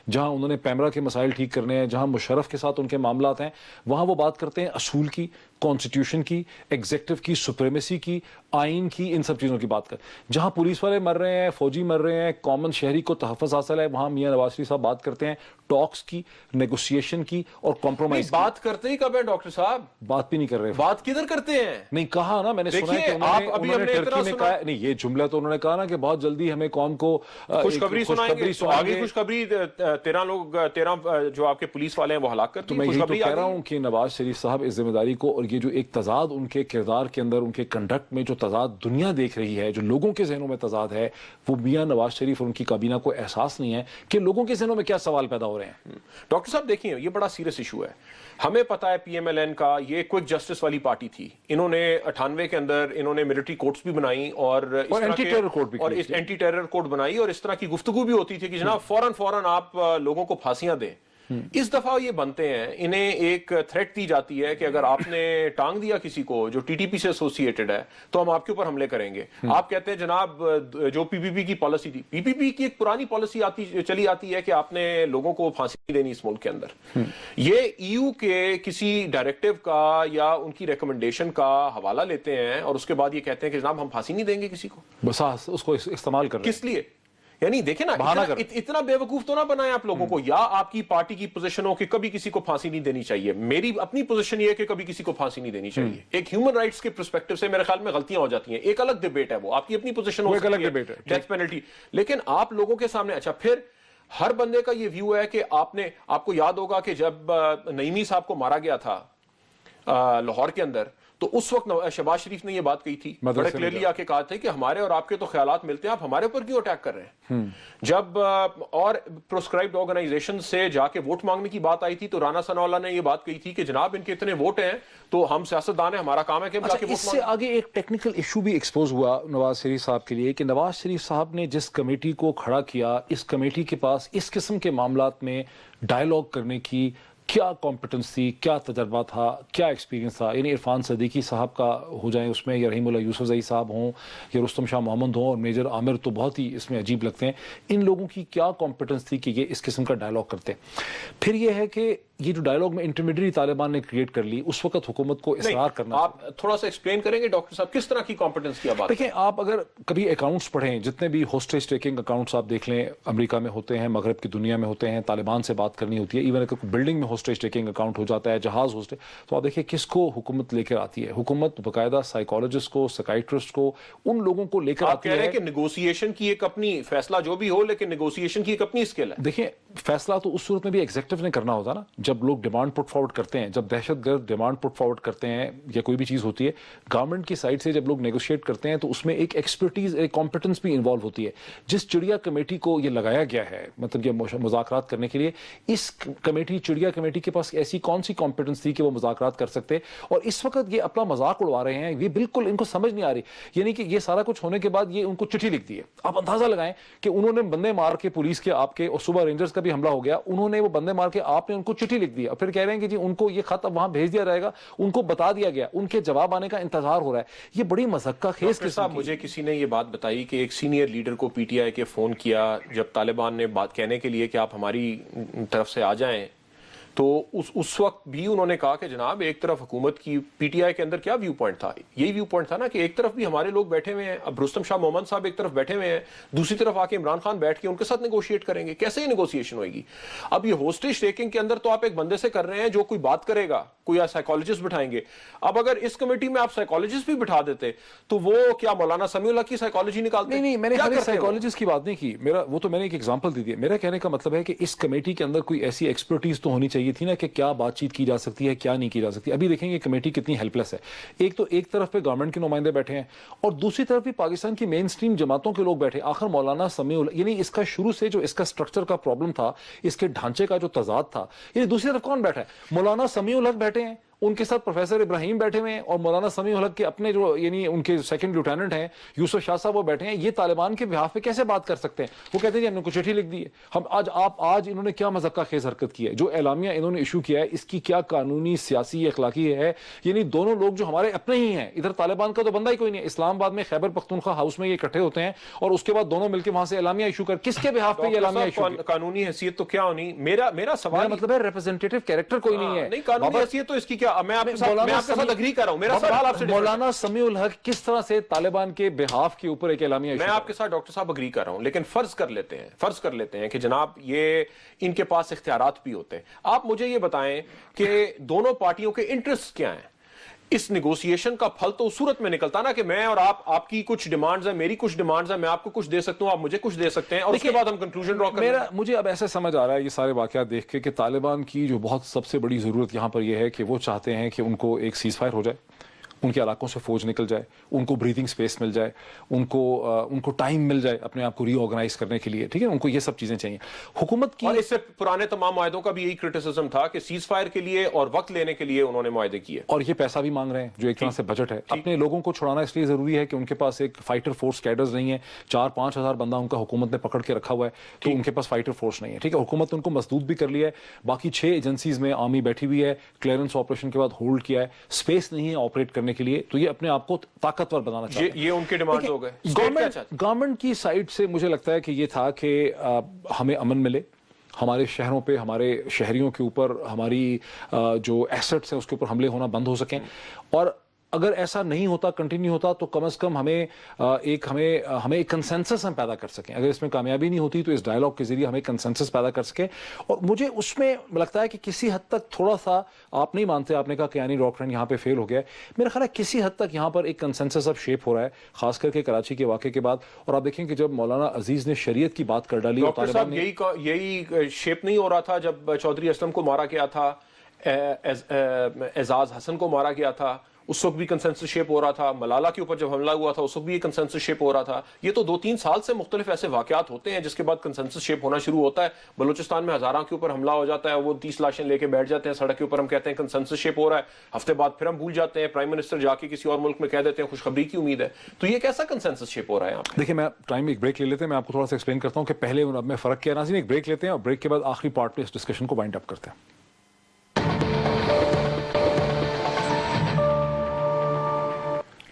جہاں انہوں نے پیمرا کے مسائل ٹھیک کرنے ہیں، جہاں مشرف کے ساتھ ان کے معاملات ہیں، وہاں وہ بات کرتے ہیں اصول کی، کانسٹیٹیوشن کی، ایگزیکٹو کی، سپریمیسی کی، آئین کی، ان سب چیزوں کی بات کر۔ جہاں پولیس والے مر رہے ہیں، فوجی مر رہے ہیں، کامن شہری کو تحفظ حاصل ہے، وہاں میاں نواز شریف صاحب بات کرتے ہیں ٹاکس کی، نیگوسیشن کی اور کمپرومائز کی۔ بات کرتے ہی کب ہے ڈاکٹر صاحب؟ بات بھی نہیں کر رہے۔ بات کدھر کرتے ہیں؟ نہیں کہا نا، میں نے سنا ہے کہ انہوں نے ٹرکی میں کہا، نہیں یہ جملہ تو انہوں نے کہا نا کہ بہت جلدی ہمیں قوم کو خوشخبری سنائیں گے، تو آگے خوشخبری 13 جو آپ کے پولیس والے ہیں وہ ہلاک کرتے ہیں۔ تو میں یہی تو کہہ رہا ہوں کہ نواز شریف صاحب اس ذمہ داری کو، اور یہ جو ایک تضاد ان کے کردار کے اندر، ان کے کنڈکٹ میں جو تضاد دنیا دیکھ رہی ہے، جو لوگوں کے ذہنوں میں تضاد ہے، وہ میاں نواز شریف اور ان کی کابینہ کو احساس نہیں ہے کہ لوگوں کے ذہنوں میں کیا سوال پیدا ہو رہے ہیں۔ ڈاکٹر صاحب دیکھیں، یہ بڑا سیریس ایشو ہے۔ ہمیں پتا ہے پی ایم ایل این کا یہ کوئک جسٹس والی پارٹی تھی، انہوں نے 98 کے اندر انہوں نے ملٹری کورٹس بھی بنائی اور اینٹی ٹیرر کوڈ بھی، اور اینٹی ٹیرر کوڈ بنائی، اور اس طرح کی گفتگو بھی ہوتی تھی کہ جناب فوراً آپ لوگوں کو پھانسیاں دیں۔ اس دفعہ یہ بنتے ہیں، انہیں ایک تھریٹ دی جاتی ہے کہ اگر آپ نے ٹانگ دیا کسی کو جو ٹی ٹی پی سے ایسوسیٹڈ ہے تو ہم آپ کے اوپر حملے کریں گے۔ آپ کہتے ہیں جناب جو پی پی پی کی پالیسی تھی، پی پی پی کی ایک پرانی پالیسی چلی آتی ہے کہ آپ نے لوگوں کو پھانسی نہیں دینی اس ملک کے اندر۔ یہ ای یو کے کسی ڈائریکٹو کا یا ان کی ریکمنڈیشن کا حوالہ لیتے ہیں اور اس کے بعد یہ کہتے ہیں کہ جناب ہم پھانسی نہیں دیں گے کسی کو، بس اس کو استعمال کر رہے ہیں۔ کس لیے؟ یعنی دیکھیں نا، اتنا بے وقوف تو نہ بنائیں آپ لوگوں کو، یا آپ کی پارٹی کی پوزیشن ہو کہ کبھی کسی کو پھانسی نہیں دینی چاہیے۔ میری اپنی پوزیشن یہ ہے کہ کبھی کسی کو پھانسی نہیں دینی چاہیے۔ ایک ہیومن رائٹس کے پرسپیکٹو سے میرے خیال میں غلطیاں ہو جاتی ہیں، ایک الگ ڈیبیٹ ہے، وہ آپ کی اپنی پوزیشن ہو سکتی ہے، ڈیتھ پینلٹی، لیکن آپ لوگوں کے سامنے اچھا پھر ہر بندے کا یہ ویو ہے کہ آپ کو یاد ہوگا کہ جب نعیمی صاحب کو مارا گیا تھا لاہور کے اندر، تو اس وقت شہباز شریف نے یہ بات کہی تھی، بڑے کلیئرلی آ کے کہا تھا کہ ہمارے اور آپ کے تو خیالات ملتے ہیں، آپ ہمارے اوپر کیوں اٹیک کر رہے ہیں؟ جب اور پروسکرائبڈ آرگنائزیشن سے جا کے ووٹ مانگنے کی بات آئی تھی تو رانا ثناء اللہ نے یہ بات کہی تھی کہ جناب ان کے اتنے ووٹ ہیں تو ہم سیاستدان ہیں، ہمارا کام ہے کہ ہم جا کے ووٹ اس سے آگے ایک ٹیکنیکل ایشو بھی ایکسپوز ہوا نواز شریف صاحب کے لیے کہ نواز شریف صاحب نے جس کمیٹی کو کھڑا کیا، اس کمیٹی کے پاس اس قسم کے معاملات میں ڈائیلاگ کرنے کی کیا کمپٹنس تھی، کیا تجربہ تھا، کیا ایکسپیرینس تھا؟ یعنی عرفان صدیقی صاحب کا ہو جائیں اس میں، یا رحیم اللہ یوسف زئی صاحب ہوں، یا رستم شاہ محمد ہوں، اور میجر عامر تو بہت ہی اس میں عجیب لگتے ہیں، ان لوگوں کی کیا کمپٹنس تھی کہ یہ اس قسم کا ڈائیلاگ کرتے ہیں؟ پھر یہ ہے کہ یہ جو ڈائیلاگ میں انٹرمیڈیٹ طالبان نے کریٹ کر لی، اس وقت حکومت کو اصرار کرنا۔ آپ تھوڑا سا ایکسپلین کریں گے ڈاکٹر صاحب کس طرح کی کمپٹنس کی بات؟ دیکھیں، آپ اگر کبھی اکاؤنٹس پڑھیں، جتنے بھی ہوسٹیج ٹیکنگ اکاؤنٹس آپ دیکھ لیں، امریکہ میں ہوتے ہیں، مغرب کی دنیا میں ہوتے ہیں، طالبان سے بات کرنی ہوتی ہے، ایون اگر بلڈنگ میں ہوسٹیج ٹیکنگ اکاؤنٹ ہو جاتا ہے، جہاز ہوسٹیج، تو آپ دیکھیں کس کو حکومت لے کر آتی ہے؟ حکومت باقاعدہ سائیکالوجسٹ کو، سائیکائٹرسٹ کو، ان لوگوں کو لے کر آتی ہے۔ آپ کہہ رہے ہیں کہ نیگوسیشن کی ایک اپنی، فیصلہ جو بھی ہو لیکن نیگوسیشن کی ایک اپنی اسکل ہے۔ دیکھیں، فیصلہ تو اس صورت میں بھی ایگزیکٹو نے کرنا ہوتا نا جب لوگ ڈیمانڈ پٹ فارورڈ کرتے ہیں, جب دہشت گرد ڈیمانڈ پٹ فارورڈ کرتے ہیں یا کوئی بھی چیز ہوتی ہے, گورنمنٹ کی سائڈ سے جب لوگ نیگوشیٹ کرتے ہیں تو اس میں ایک ایکسپرٹیز, ایک کمپیٹنس بھی انوالو ہوتی ہے. جس چڑیا کمیٹی کو یہ لگایا گیا ہے, مطلب یہ مذاکرات کرنے کے لیے, اس کمیٹی, چڑیا کمیٹی کے پاس ایسی کون سی کمپیٹنس تھی کہ وہ مذاکرات کر سکتے؟ اور اس وقت یہ اپنا مذاق اڑوا رہے ہیں, یہ بالکل ان کو سمجھ نہیں آ رہی. یعنی کہ یہ سارا کچھ ہونے کے بعد یہ ان کو چٹھی لکھ دی ہے. آپ اندازہ لگائیں کہ انہوں نے بندے مار کے پولیس کے, آپ کے, اور صبح رینجرز کا بھی حملہ ہو گیا, انہوں نے وہ بندے مار کے, آپ نے ان کو چٹھی لکھ دی, اور پھر کہہ رہے ہیں کہ جی ان کو یہ خط اب وہاں بھیج دیا جائے گا, ان کو بتا دیا گیا, ان کے جواب آنے کا انتظار ہو رہا ہے. یہ بڑی مذکہ خیز قسم کی. مجھے کسی نے یہ بات بتائی کہ ایک سینئر لیڈر کو پی ٹی آئی کے فون کیا جب طالبان نے بات کہنے کے لیے کہ آپ ہماری طرف سے آ جائیں, تو اس وقت بھی انہوں نے کہا کہ جناب ایک طرف حکومت کی, پی ٹی آئی کے اندر کیا ویو پوائنٹ تھا, یہی ویو پوائنٹ تھا نا کہ ایک طرف بھی ہمارے لوگ بیٹھے ہوئے ہیں, اب رستم شاہ محمد صاحب ایک طرف بیٹھے ہوئے ہیں, دوسری طرف آ کے عمران خان بیٹھ کے ان کے ساتھ نیگوشیٹ کریں گے. کیسے یہ نیگوشیشن ہوئے گی؟ اب یہ ہوسٹیج ٹیکنگ کے اندر تو آپ ایک بندے سے کر رہے ہیں جو کوئی بات کرے گا, کوئی سائیکالوجسٹ بٹھائیں گے. اب اگر اس کمیٹی میں آپ سائیکالوجسٹ بھی بٹھا دیتے تو وہ کیا مولانا سمیع اللہ کی سائیکالوجی نکالتے؟ نہیں, میں نے سائیکالوجسٹ کی بات نہیں کی, وہ تو میں نے ایک ایگزامپل دی دی. میرا کہنے کا مطلب ہے کہ اس کمیٹی کے اندر کوئی ایسی ایکسپرٹیز تو ہونی چاہیے تھی نا کہ کیا بات چیت کی جا سکتی ہے, کیا نہیں کی جا سکتی. ابھی دیکھیں یہ کمیٹی کتنی ہیلپ لیس ہے. ایک تو ایک طرف پہ گورنمنٹ کے نمائندے بیٹھے ہیں, اور دوسری طرف بھی پاکستان کی مین سٹریم جماعتوں کے لوگ بیٹھے. آخر مولانا سمیع اللہ, یعنی اس کا شروع سے جو اس کا سٹرکچر کا پرابلم تھا, اس کے ڈھانچے کا جو تضاد تھا, یعنی دوسری طرف کون بیٹھا ہے؟ مولانا سمیع الحق بیٹھے ہیں, ان کے ساتھ پروفیسر ابراہیم بیٹھے ہوئے ہیں, اور مولانا سمیع الحق کے اپنے جو یعنی ان کے سیکنڈ لیوٹیننٹ ہیں یوسف شاہ صاحب وہ بیٹھے ہیں. یہ طالبان کے بہاف پہ کیسے بات کر سکتے ہیں؟ وہ کہتے ہیں جی ہم نے کچھ چٹھی لکھ دی ہے. ہم آج انہوں نے کیا مذکہ خیز حرکت کی ہے, جو اعلامیہ انہوں نے ایشو کیا ہے, اس کی کیا قانونی, سیاسی, اخلاقی ہے؟ یعنی دونوں لوگ جو ہمارے اپنے ہی ہیں, ادھر طالبان کا تو بندہ ہی کوئی نہیں ہے. اسلام آباد میں خیبر پختونخوا ہاؤس میں یہ اکٹھے ہوتے ہیں, اور اس کے بعد دونوں مل کے وہاں سے اعلامیہ ایشو کر, کس کے بہاف پہ یہ اعلامیہ ایشو کیا؟ قانونی حیثیت تو کیا ہونی؟ میرا سوال مطلب ہے ریپرزینٹیٹیو کیریکٹر کوئی نہیں ہے. نہیں, قانونی حیثیت تو اس کی کیا, میں آپ کے ساتھ اگری کر رہا ہوں. میرا سوال آپ سے, مولانا سمیع الحق کس طرح سے طالبان کے بہاف کے اوپر ایک اعلامیہ, میں آپ کے ساتھ ڈاکٹر صاحب اگری کر رہا ہوں, لیکن فرض کر لیتے ہیں کہ جناب یہ ان کے پاس اختیارات بھی ہوتے ہیں. آپ مجھے یہ بتائیں کہ دونوں پارٹیوں کے انٹرسٹ کیا ہیں؟ اس نیگوسیشن کا پھل تو اس صورت میں نکلتا نا کہ میں اور آپ کی کچھ ڈیمانڈز ہیں, میری کچھ ڈیمانڈز ہیں, میں آپ کو کچھ دے سکتا ہوں, آپ مجھے کچھ دے سکتے ہیں, اور اس کے بعد ہم کنکلوژن ڈرا کریں. مجھے اب ایسا سمجھ آ رہا ہے یہ سارے واقعات دیکھ کے کہ طالبان کی جو بہت سب سے بڑی ضرورت یہاں پر یہ ہے کہ وہ چاہتے ہیں کہ ان کو ایک سیز فائر ہو جائے, ان کے علاقوں سے فوج نکل جائے, ان کو بریتھنگ سپیس مل جائے, ان کو ٹائم مل جائے اپنے آپ کو ری آرگنائز کرنے کے لیے. ٹھیک ہے, ان کو یہ سب چیزیں چاہیے. حکومت کی, اور اس سے پرانے تمام معاہدوں کا بھی یہی کرٹیسزم تھا کہ سیز فائر کے لیے اور وقت لینے کے لیے انہوں نے معاہدے کیے, اور یہ پیسہ بھی مانگ رہے ہیں جو ایک طرح سے بجٹ ہے. اپنے لوگوں کو چھڑانا اس لیے ضروری ہے کہ ان کے پاس ایک فائٹر فورس کیڈرز نہیں ہے, 4-5 ہزار بندہ ان کا حکومت نے پکڑ کے رکھا ہوا ہے, تو ان کے پاس فائٹر فورس نہیں ہے. ٹھیک ہے, حکومت نے ان کو مسدود بھی کر لیا ہے. باقی 6 ایجنسیز میں آرمی بیٹھی ہوئی ہے, کلیئرنس آپریشن کے بعد ہولڈ کیا ہے, اسپیس نہیں ہے آپریٹ کرنے کے لیے, تو یہ اپنے آپ کو طاقتور بنانا چاہتے ہیں. یہ ان کے ڈیمانڈ ہو گئے. گورنمنٹ کی سائڈ سے مجھے لگتا ہے کہ یہ تھا کہ ہمیں امن ملے, ہمارے شہروں پہ, ہمارے شہریوں کے اوپر, ہماری جو ایسٹس ہیں اس کے اوپر حملے ہونا بند ہو سکیں, اور اگر ایسا نہیں ہوتا, کنٹینیو ہوتا, تو کم از کم ہمیں ایک کنسنسس ہم پیدا کر سکیں. اگر اس میں کامیابی نہیں ہوتی تو اس ڈائلاگ کے ذریعے ہمیں کنسنسس پیدا کر سکیں. اور مجھے اس میں لگتا ہے کہ کسی حد تک تھوڑا سا, آپ نہیں مانتے, آپ نے کہا کہ یعنی ڈاکٹرن یہاں پہ فیل ہو گیا ہے, میرا خیال ہے کسی حد تک یہاں پر ایک کنسنسس اب شیپ ہو رہا ہے, خاص کر کے کراچی کے واقعے کے بعد. اور آپ دیکھیں کہ جب مولانا عزیز نے شریعت کی بات کر ڈالی, ڈاکٹر صاحب یہی شیپ نہیں ہو رہا تھا جب چودھری اسلم کو مارا گیا تھا, اعزاز حسن کو مارا گیا تھا, اس وقت بھی کنسنسس شیپ ہو رہا تھا. ملالہ کے اوپر جب حملہ ہوا تھا اس وقت بھی یہ کنسنسس شیپ ہو رہا تھا. یہ تو 2-3 سال سے مختلف ایسے واقعات ہوتے ہیں جس کے بعد کنسنسس شیپ ہونا شروع ہوتا ہے. بلوچستان میں ہزاراں کے اوپر حملہ ہو جاتا ہے, وہ 30 لاشیں لے کے بیٹھ جاتے ہیں سڑک کے اوپر, ہم کہتے ہیں کنسنسس شیپ ہو رہا ہے, ہفتے بعد پھر ہم بھول جاتے ہیں, پرائم منسٹر جا کے کسی اور ملک میں کہہ دیتے ہیں خوشخبری کی امید ہے. تو یہ کیسا کنسنسس شیپ ہو رہا ہے یہاں پہ؟ دیکھیں, میں ٹائم ایک بریک لے لیتے ہیں, میں آپ کو تھوڑا سا ایکسپلین کرتا ہوں کہ پہلے میں فرق کیا. ناظرین ایک بریک لیتے ہیں, اور بریک کے بعد آخری پارٹ پہ اس ڈسکشن کو وائنڈ اپ کرتے ہیں.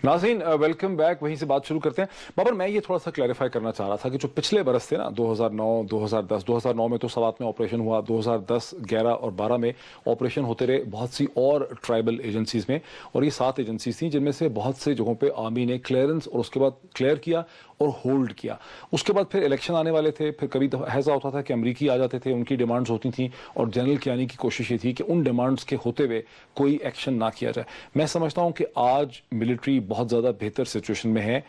ناظرین ویلکم بیک, وہیں سے بات شروع کرتے ہیں. بابر, میں یہ تھوڑا سا کلیریفائی کرنا چاہ رہا تھا کہ جو پچھلے برس تھے نا, 2009, 2010, 2009 میں تو سوات میں آپریشن ہوا, 2010, 11 اور 12 میں آپریشن ہوتے رہے بہت سی اور ٹرائبل ایجنسیز میں, اور یہ 7 ایجنسیز تھیں جن میں سے بہت سے جگہوں پہ آرمی نے کلیئرنس اور اس کے بعد کلیئر کیا اور ہولڈ کیا. اس کے بعد پھر الیکشن آنے والے تھے, پھر کبھی ایسا ہوتا تھا کہ امریکی آ جاتے تھے, ان کی ڈیمانڈز ہوتی تھیں, اور جنرل کیانی کی کوشش یہ تھی کہ ان ڈیمانڈز کے ہوتے ہوئے کوئی ایکشن نہ کیا جائے. میں سمجھتا ہوں کہ آج ملٹری بہت زیادہ بہتر سچویشن میں ہے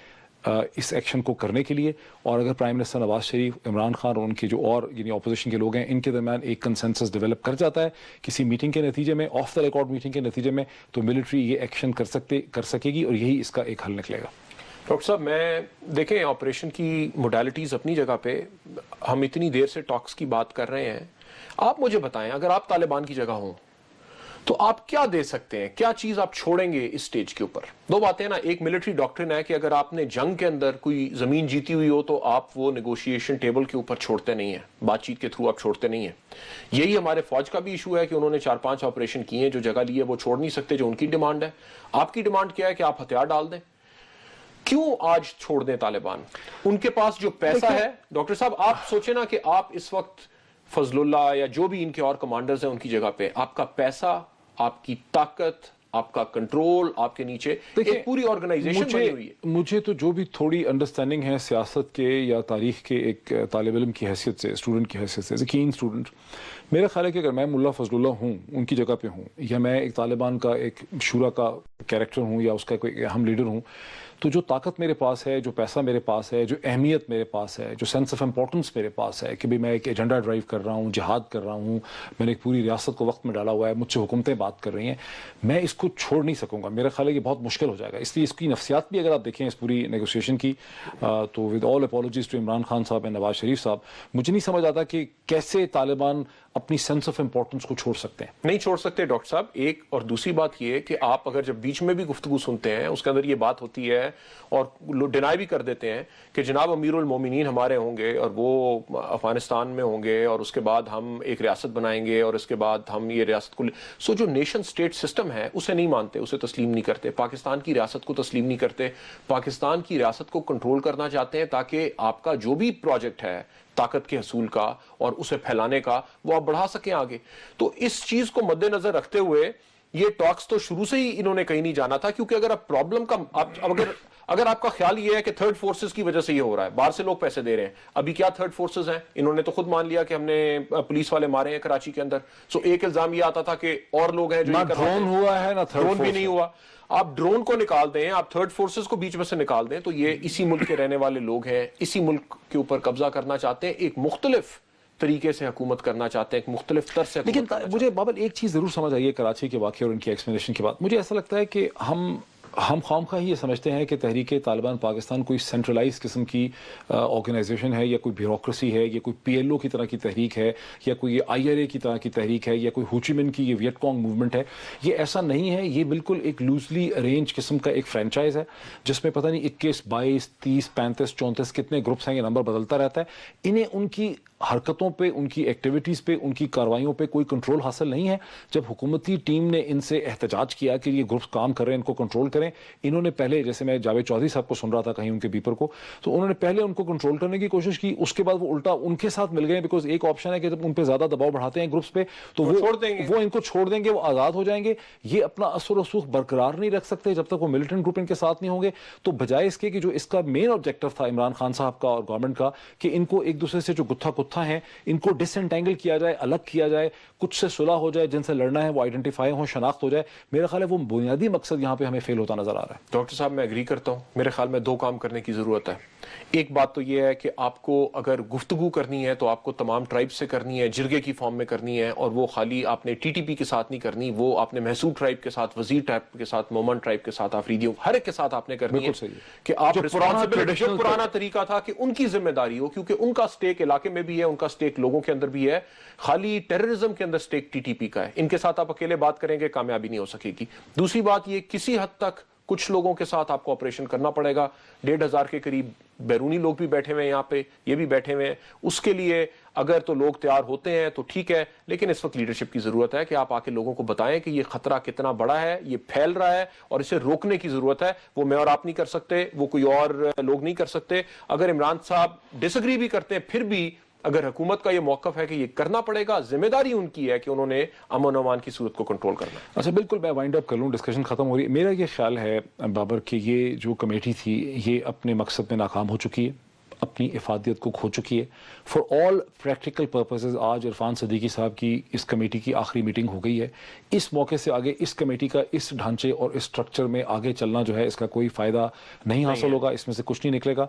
اس ایکشن کو کرنے کے لیے، اور اگر پرائم منسٹر نواز شریف، عمران خان اور ان کے جو اور یعنی اپوزیشن کے لوگ ہیں ان کے درمیان ایک کنسنسس ڈیولپ کر جاتا ہے کسی میٹنگ کے نتیجے میں، آف دا ریکارڈ میٹنگ کے نتیجے میں، تو ملٹری یہ ایکشن کر سکے گی اور یہی اس کا ایک حل نکلے گا۔ ڈاکٹر صاحب، میں دیکھیں آپریشن کی موڈیلٹیز اپنی جگہ پہ، ہم اتنی دیر سے ٹاکس کی بات کر رہے ہیں، آپ مجھے بتائیں اگر آپ طالبان کی جگہ ہوں تو آپ کیا دے سکتے ہیں، کیا چیز آپ چھوڑیں گے اس سٹیج کے اوپر؟ دو باتیں نا، ایک ملٹری ڈاکٹرن ہے کہ اگر آپ نے جنگ کے اندر کوئی زمین جیتی ہوئی ہو تو آپ وہ نیگوشیشن ٹیبل کے اوپر چھوڑتے نہیں ہیں، بات چیت کے تھرو آپ چھوڑتے نہیں ہیں۔ یہی ہمارے فوج کا بھی ایشو ہے کہ انہوں نے 4-5 آپریشن کیے ہیں، جو جگہ لی ہے وہ چھوڑ نہیں سکتے، جو ان کی ڈیمانڈ ہے۔ آپ کی ڈیمانڈ کیا ہے کہ آپ ہتھیار ڈال دیں؟ کیوں آج چھوڑ دیں طالبان؟ ان کے پاس جو پیسہ ہے، ڈاکٹر صاحب آپ سوچیں نا کہ آپ اس وقت فضل اللہ یا جو بھی ان کے اور کمانڈرز ہیں ان کی جگہ پہ، آپ کا پیسہ، آپ کی طاقت، آپ کا کنٹرول، آپ کے نیچے ایک پوری آرگنائزیشن بنی ہوئی ہے۔ مجھے تو جو بھی تھوڑی انڈرسٹینڈنگ ہے سیاست کے یا تاریخ کے ایک طالب علم کی حیثیت سے، اسٹوڈنٹ کی حیثیت سے، کین اسٹوڈنٹ، میرا خیال ہے کہ اگر میں ملا فضل اللہ ہوں، ان کی جگہ پہ ہوں، یا میں ایک طالبان کا ایک شورا کا کیریکٹر ہوں یا اس کا کوئی اہم لیڈر ہوں، تو جو طاقت میرے پاس ہے، جو پیسہ میرے پاس ہے، جو اہمیت میرے پاس ہے، جو سینس آف امپورٹنس میرے پاس ہے کہ بھی میں ایک ایجنڈا ڈرائیو کر رہا ہوں، جہاد کر رہا ہوں، میں نے ایک پوری ریاست کو وقت میں ڈالا ہوا ہے، مجھ سے حکومتیں بات کر رہی ہیں، میں اس کو چھوڑ نہیں سکوں گا۔ میرا خیال ہے کہ بہت مشکل ہو جائے گا۔ اس لیے اس کی نفسیات بھی اگر آپ دیکھیں اس پوری نیگوسیشن کی، تو with all apologies to Imran Khan sahab and Nawaz Sharif صاحب، مجھے نہیں سمجھ آتا کہ کیسے طالبان اپنی سینس آف امپورٹنس کو چھوڑ سکتے ہیں۔ نہیں چھوڑ سکتے ڈاکٹر صاحب۔ ایک اور دوسری بات یہ کہ آپ اگر جب بیچ میں بھی گفتگو سنتے ہیں اس کے اندر یہ بات ہوتی ہے اور لوگ ڈینائی بھی کر دیتے ہیں کہ جناب امیر المومنین ہمارے ہوں گے اور وہ افغانستان میں ہوں گے اور اس کے بعد ہم ایک ریاست بنائیں گے اور اس کے بعد ہم یہ ریاست کو سو جو نیشن سٹیٹ سسٹم ہے اسے نہیں مانتے، اسے تسلیم نہیں کرتے، پاکستان کی ریاست کو تسلیم نہیں کرتے، پاکستان کی ریاست کو کنٹرول کرنا چاہتے ہیں تاکہ آپ کا جو بھی پروجیکٹ ہے طاقت کے حصول کا اور اسے پھیلانے کا وہ آپ بڑھا سکیں آگے۔ تو اس چیز کو مد نظر رکھتے ہوئے یہ ٹاکس تو شروع سے ہی انہوں نے کہیں نہیں جانا تھا، کیونکہ اگر آپ پرابلم کا اگر آپ کا خیال یہ ہے کہ تھرڈ فورسز کی وجہ سے یہ ہو رہا ہے، باہر سے لوگ پیسے دے رہے ہیں، ابھی کیا تھرڈ فورسز ہیں؟ انہوں نے تو خود مان لیا کہ ہم نے پولیس والے مارے ہیں کراچی کے اندر۔ سو ایک الزام یہ آتا تھا کہ اور لوگ ہیں جو نہ ڈرون ہوا ہے، نہ ڈرون بھی نہیں ہوا۔ آپ ڈرون کو نکال دیں، آپ تھرڈ فورسز کو بیچ میں سے نکال دیں، تو یہ اسی ملک کے رہنے والے لوگ ہیں، اسی ملک کے اوپر قبضہ کرنا چاہتے ہیں، ایک مختلف طریقے سے حکومت کرنا چاہتے ہیں، ایک مختلف طرز سے۔ لیکن مجھے بابل ایک چیز ضرور سمجھ آئی ہے کراچی کے واقعے اور ان کی ایکسپلینیشن کے بعد، مجھے ایسا لگتا ہے کہ ہم خواہ یہ سمجھتے ہیں کہ تحریک طالبان پاکستان کوئی سینٹرلائز قسم کی آرگنائزیشن ہے یا کوئی بیوروکریسی ہے یا کوئی پی ایل او کی طرح کی تحریک ہے یا کوئی آئی آر اے کی طرح کی تحریک ہے یا کوئی ہوچی من کی یہ ویٹ کانگ موومنٹ ہے۔ یہ ایسا نہیں ہے، یہ بالکل ایک لوزلی ارینج قسم کا ایک فرینچائز ہے جس میں پتہ نہیں 21، 22، 30، 35، 34 کتنے گروپس ہیں، یہ نمبر بدلتا رہتا ہے۔ انہیں ان کی حرکتوں پہ، ان کی ایکٹیویٹیز پہ، ان کی کارروائیوں پہ کوئی کنٹرول حاصل نہیں ہے۔ جب حکومتی ٹیم نے ان سے احتجاج کیا کہ یہ گروپس کام کر رہے ہیں، ان کو کنٹرول کریں، انہوں نے پہلے، جیسے میں جاوید چودھری صاحب کو سن رہا تھا کہیں ان کے بیپر کو، تو انہوں نے پہلے ان کو کنٹرول کرنے کی کوشش کی، اس کے بعد وہ الٹا ان کے ساتھ مل گئے، بیکاز ایک آپشن ہے کہ جب ان پہ زیادہ دباؤ بڑھاتے ہیں گروپس پہ تو وہ ان کو چھوڑ دیں گے، وہ آزاد ہو جائیں گے۔ یہ اپنا اثر و رسوخ برقرار نہیں رکھ سکتے جب تک وہ ملیٹنٹ گروپ ان کے ساتھ نہیں ہوں گے۔ تو بجائے اس کے کہ جو اس کا مین آبجیکٹو تھا عمران خان صاحب کا اور گورنمنٹ کا کہ ان کو ایک دوسرے سے جو گتھا کتھا ہیں ان کو ڈس انٹینگل کیا جائے، الگ کیا جائے، کچھ سے صلح ہو جائے، جن سے لڑنا ہے وہ آئیڈینٹیفائی ہوں، شناخت ہو جائے، میرا خیال ہے وہ بنیادی مقصد یہاں پہ ہمیں فیل ہوتا نظر آ رہا ہے۔ ڈاکٹر صاحب میں ایگری کرتا ہوں، میرے خیال میں 2 کام کرنے کی ضرورت ہے۔ ایک بات تو یہ ہے کہ آپ کو اگر گفتگو کرنی ہے تو آپ کو تمام ٹرائب سے کرنی ہے، جرگے کی فارم میں کرنی ہے، اور وہ خالی آپ نے ٹی ٹی پی کے ساتھ نہیں کرنی، وہ آپ نے محسود ٹرائب کے ساتھ، وزیر ٹرائب کے ساتھ، مومن ٹرائب کے ساتھ، آفریدیوں، ہر ایک کے ساتھ آپ نے کرنی ہے کہ آپ جو پرانا طریقہ تھا کہ ان کی ذمہ داری ہو، کیونکہ ان کا سٹیک علاقے میں بھی ہے، ان کا سٹیک لوگوں کے اندر بھی ہے، خالی ٹیررزم کے اندر سٹیک ٹی ٹی پی کا ہے۔ ان کے ساتھ آپ اکیلے بات کریں گے کامیابی نہیں ہو سکے گی۔ دوسری بات یہ کسی حد تک کچھ لوگوں کے ساتھ آپ کو آپریشن کرنا پڑے گا، 1,500 کے قریب بیرونی لوگ بھی بیٹھے ہوئے ہیں یہاں پہ، یہ بھی بیٹھے ہوئے ہیں، اس کے لیے اگر تو لوگ تیار ہوتے ہیں تو ٹھیک ہے، لیکن اس وقت لیڈرشپ کی ضرورت ہے کہ آپ آ کے لوگوں کو بتائیں کہ یہ خطرہ کتنا بڑا ہے، یہ پھیل رہا ہے اور اسے روکنے کی ضرورت ہے۔ وہ میں اور آپ نہیں کر سکتے، وہ کوئی اور لوگ نہیں کر سکتے۔ اگر عمران صاحب ڈس ایگری بھی کرتے ہیں پھر بھی اگر حکومت کا یہ موقف ہے کہ یہ کرنا پڑے گا، ذمہ داری ان کی ہے کہ انہوں نے امن و امان کی صورت کو کنٹرول کرنا۔ اچھا بالکل، میں وائنڈ اپ کر لوں، ڈسکشن ختم ہو رہی ہے۔ میرا یہ خیال ہے بابر کہ یہ جو کمیٹی تھی یہ اپنے مقصد میں ناکام ہو چکی ہے۔ اپنی افادیت کو کھو چکی ہے. فار آل پریکٹیکل پرپزز آج عرفان صدیقی صاحب کی اس کمیٹی کی آخری میٹنگ ہو گئی ہے. اس موقع سے آگے اس کمیٹی کا اس ڈھانچے اور اس اسٹرکچر میں آگے چلنا جو ہے اس کا کوئی فائدہ نہیں حاصل ہوگا, اس میں سے کچھ نہیں نکلے گا.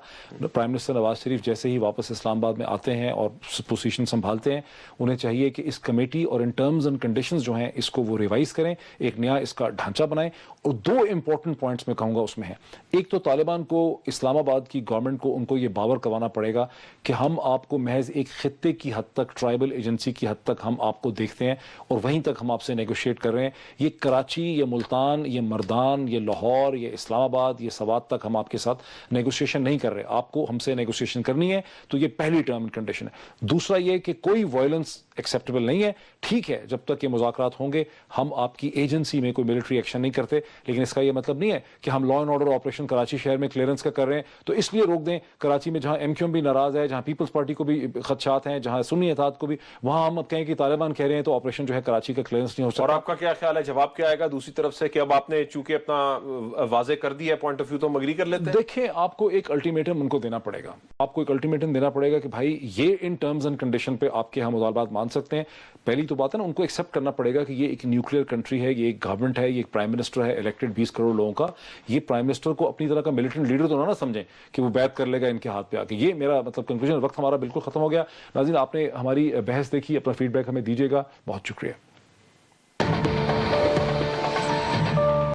پرائم منسٹر نواز شریف جیسے ہی واپس اسلام آباد میں آتے ہیں اور پوزیشن سنبھالتے ہیں, انہیں چاہیے کہ اس کمیٹی اور ان ٹرمز اینڈ کنڈیشنز جو ہیں اس کو وہ ریوائز کریں, ایک نیا اس کا ڈھانچہ بنائیں. اور دو امپورٹنٹ پوائنٹس میں کہوں گا اس میں ہے, ایک تو طالبان کو اسلام آباد کی گورنمنٹ کو ان کو یہ باور کروانا پڑے گا کہ ہم آپ کو محض ایک خطے کی حد تک, ٹرائبل ایجنسی کی حد تک ہم آپ کو دیکھتے ہیں اور وہیں تک ہم آپ سے نیگوشیٹ کر رہے ہیں. یہ کراچی, یہ ملتان, یہ مردان, یہ لاہور, یہ اسلام آباد, یہ سوات تک ہم آپ کے ساتھ نیگوشیشن نہیں کر رہے. آپ کو ہم سے نیگوشیشن کرنی ہے تو یہ پہلی ٹرم اینڈ کنڈیشن ہے. دوسرا یہ کہ کوئی وائلنس ایکسیپٹیبل نہیں ہے. ٹھیک ہے, جب تک یہ مذاکرات ہوں گے ہم آپ کی ایجنسی میں کوئی ملٹری ایکشن نہیں کرتے, لیکن اس کا یہ مطلب نہیں ہے کہ ہم law and order operation Karachi شہر میں کلیئرنس کا کر رہے ہیں تو اس لیے روک دیں. کراچی میں جہاں ایم کیو ایم بھی ناراض ہے, جہاں پیپلز پارٹی کو بھی خدشات ہیں, جہاں سنی اتحاد کو بھی, وہاں ہم اب کہیں کہ طالبان کہہ رہے ہیں تو آپریشن جو ہے کراچی کا کلیئرنس نہیں ہو سکتا. اور آپ کا کیا خیال ہے, جواب کیا آئے گا دوسری طرف سے کہ اب آپ نے چونکہ اپنا واضح کر دیا ہے پوائنٹ آف ویو تو ہم اگری کر لیتے ہیں؟ دیکھیں, آپ کو ایک الٹیمیٹم ان کو دینا پڑے گا. آپ کو ایک الٹیمیٹم دینا پڑے گا کہ بھائی یہ ان ٹرمز اینڈ کنڈیشن پہ آپ کے ہم مطالبات مان سکتے ہیں. پہلی تو بات ہے نا, ان کو ایکسیپٹ کرنا پڑے گا کہ یہ ایک نیوکلیئر کنٹری ہے, یہ ایک گورنمنٹ ہے, یہ ایک پرائم منسٹر ہے الیکٹڈ 20 کروڑ لوگوں کا. یہ پرائم منسٹر کو اپنی طرح کا ملیٹنٹ لیڈر تو نہ سمجھیں کہ وہ بیعت کر لے گا ان کے ہاتھ پہ آ کے. یہ میرا مطلب کنکلوژن. وقت ہمارا بالکل ختم ہو گیا. ناظرین, آپ نے ہماری بحث دیکھی, اپنا فیڈ بیک ہمیں دیجیے گا. بہت شکریہ.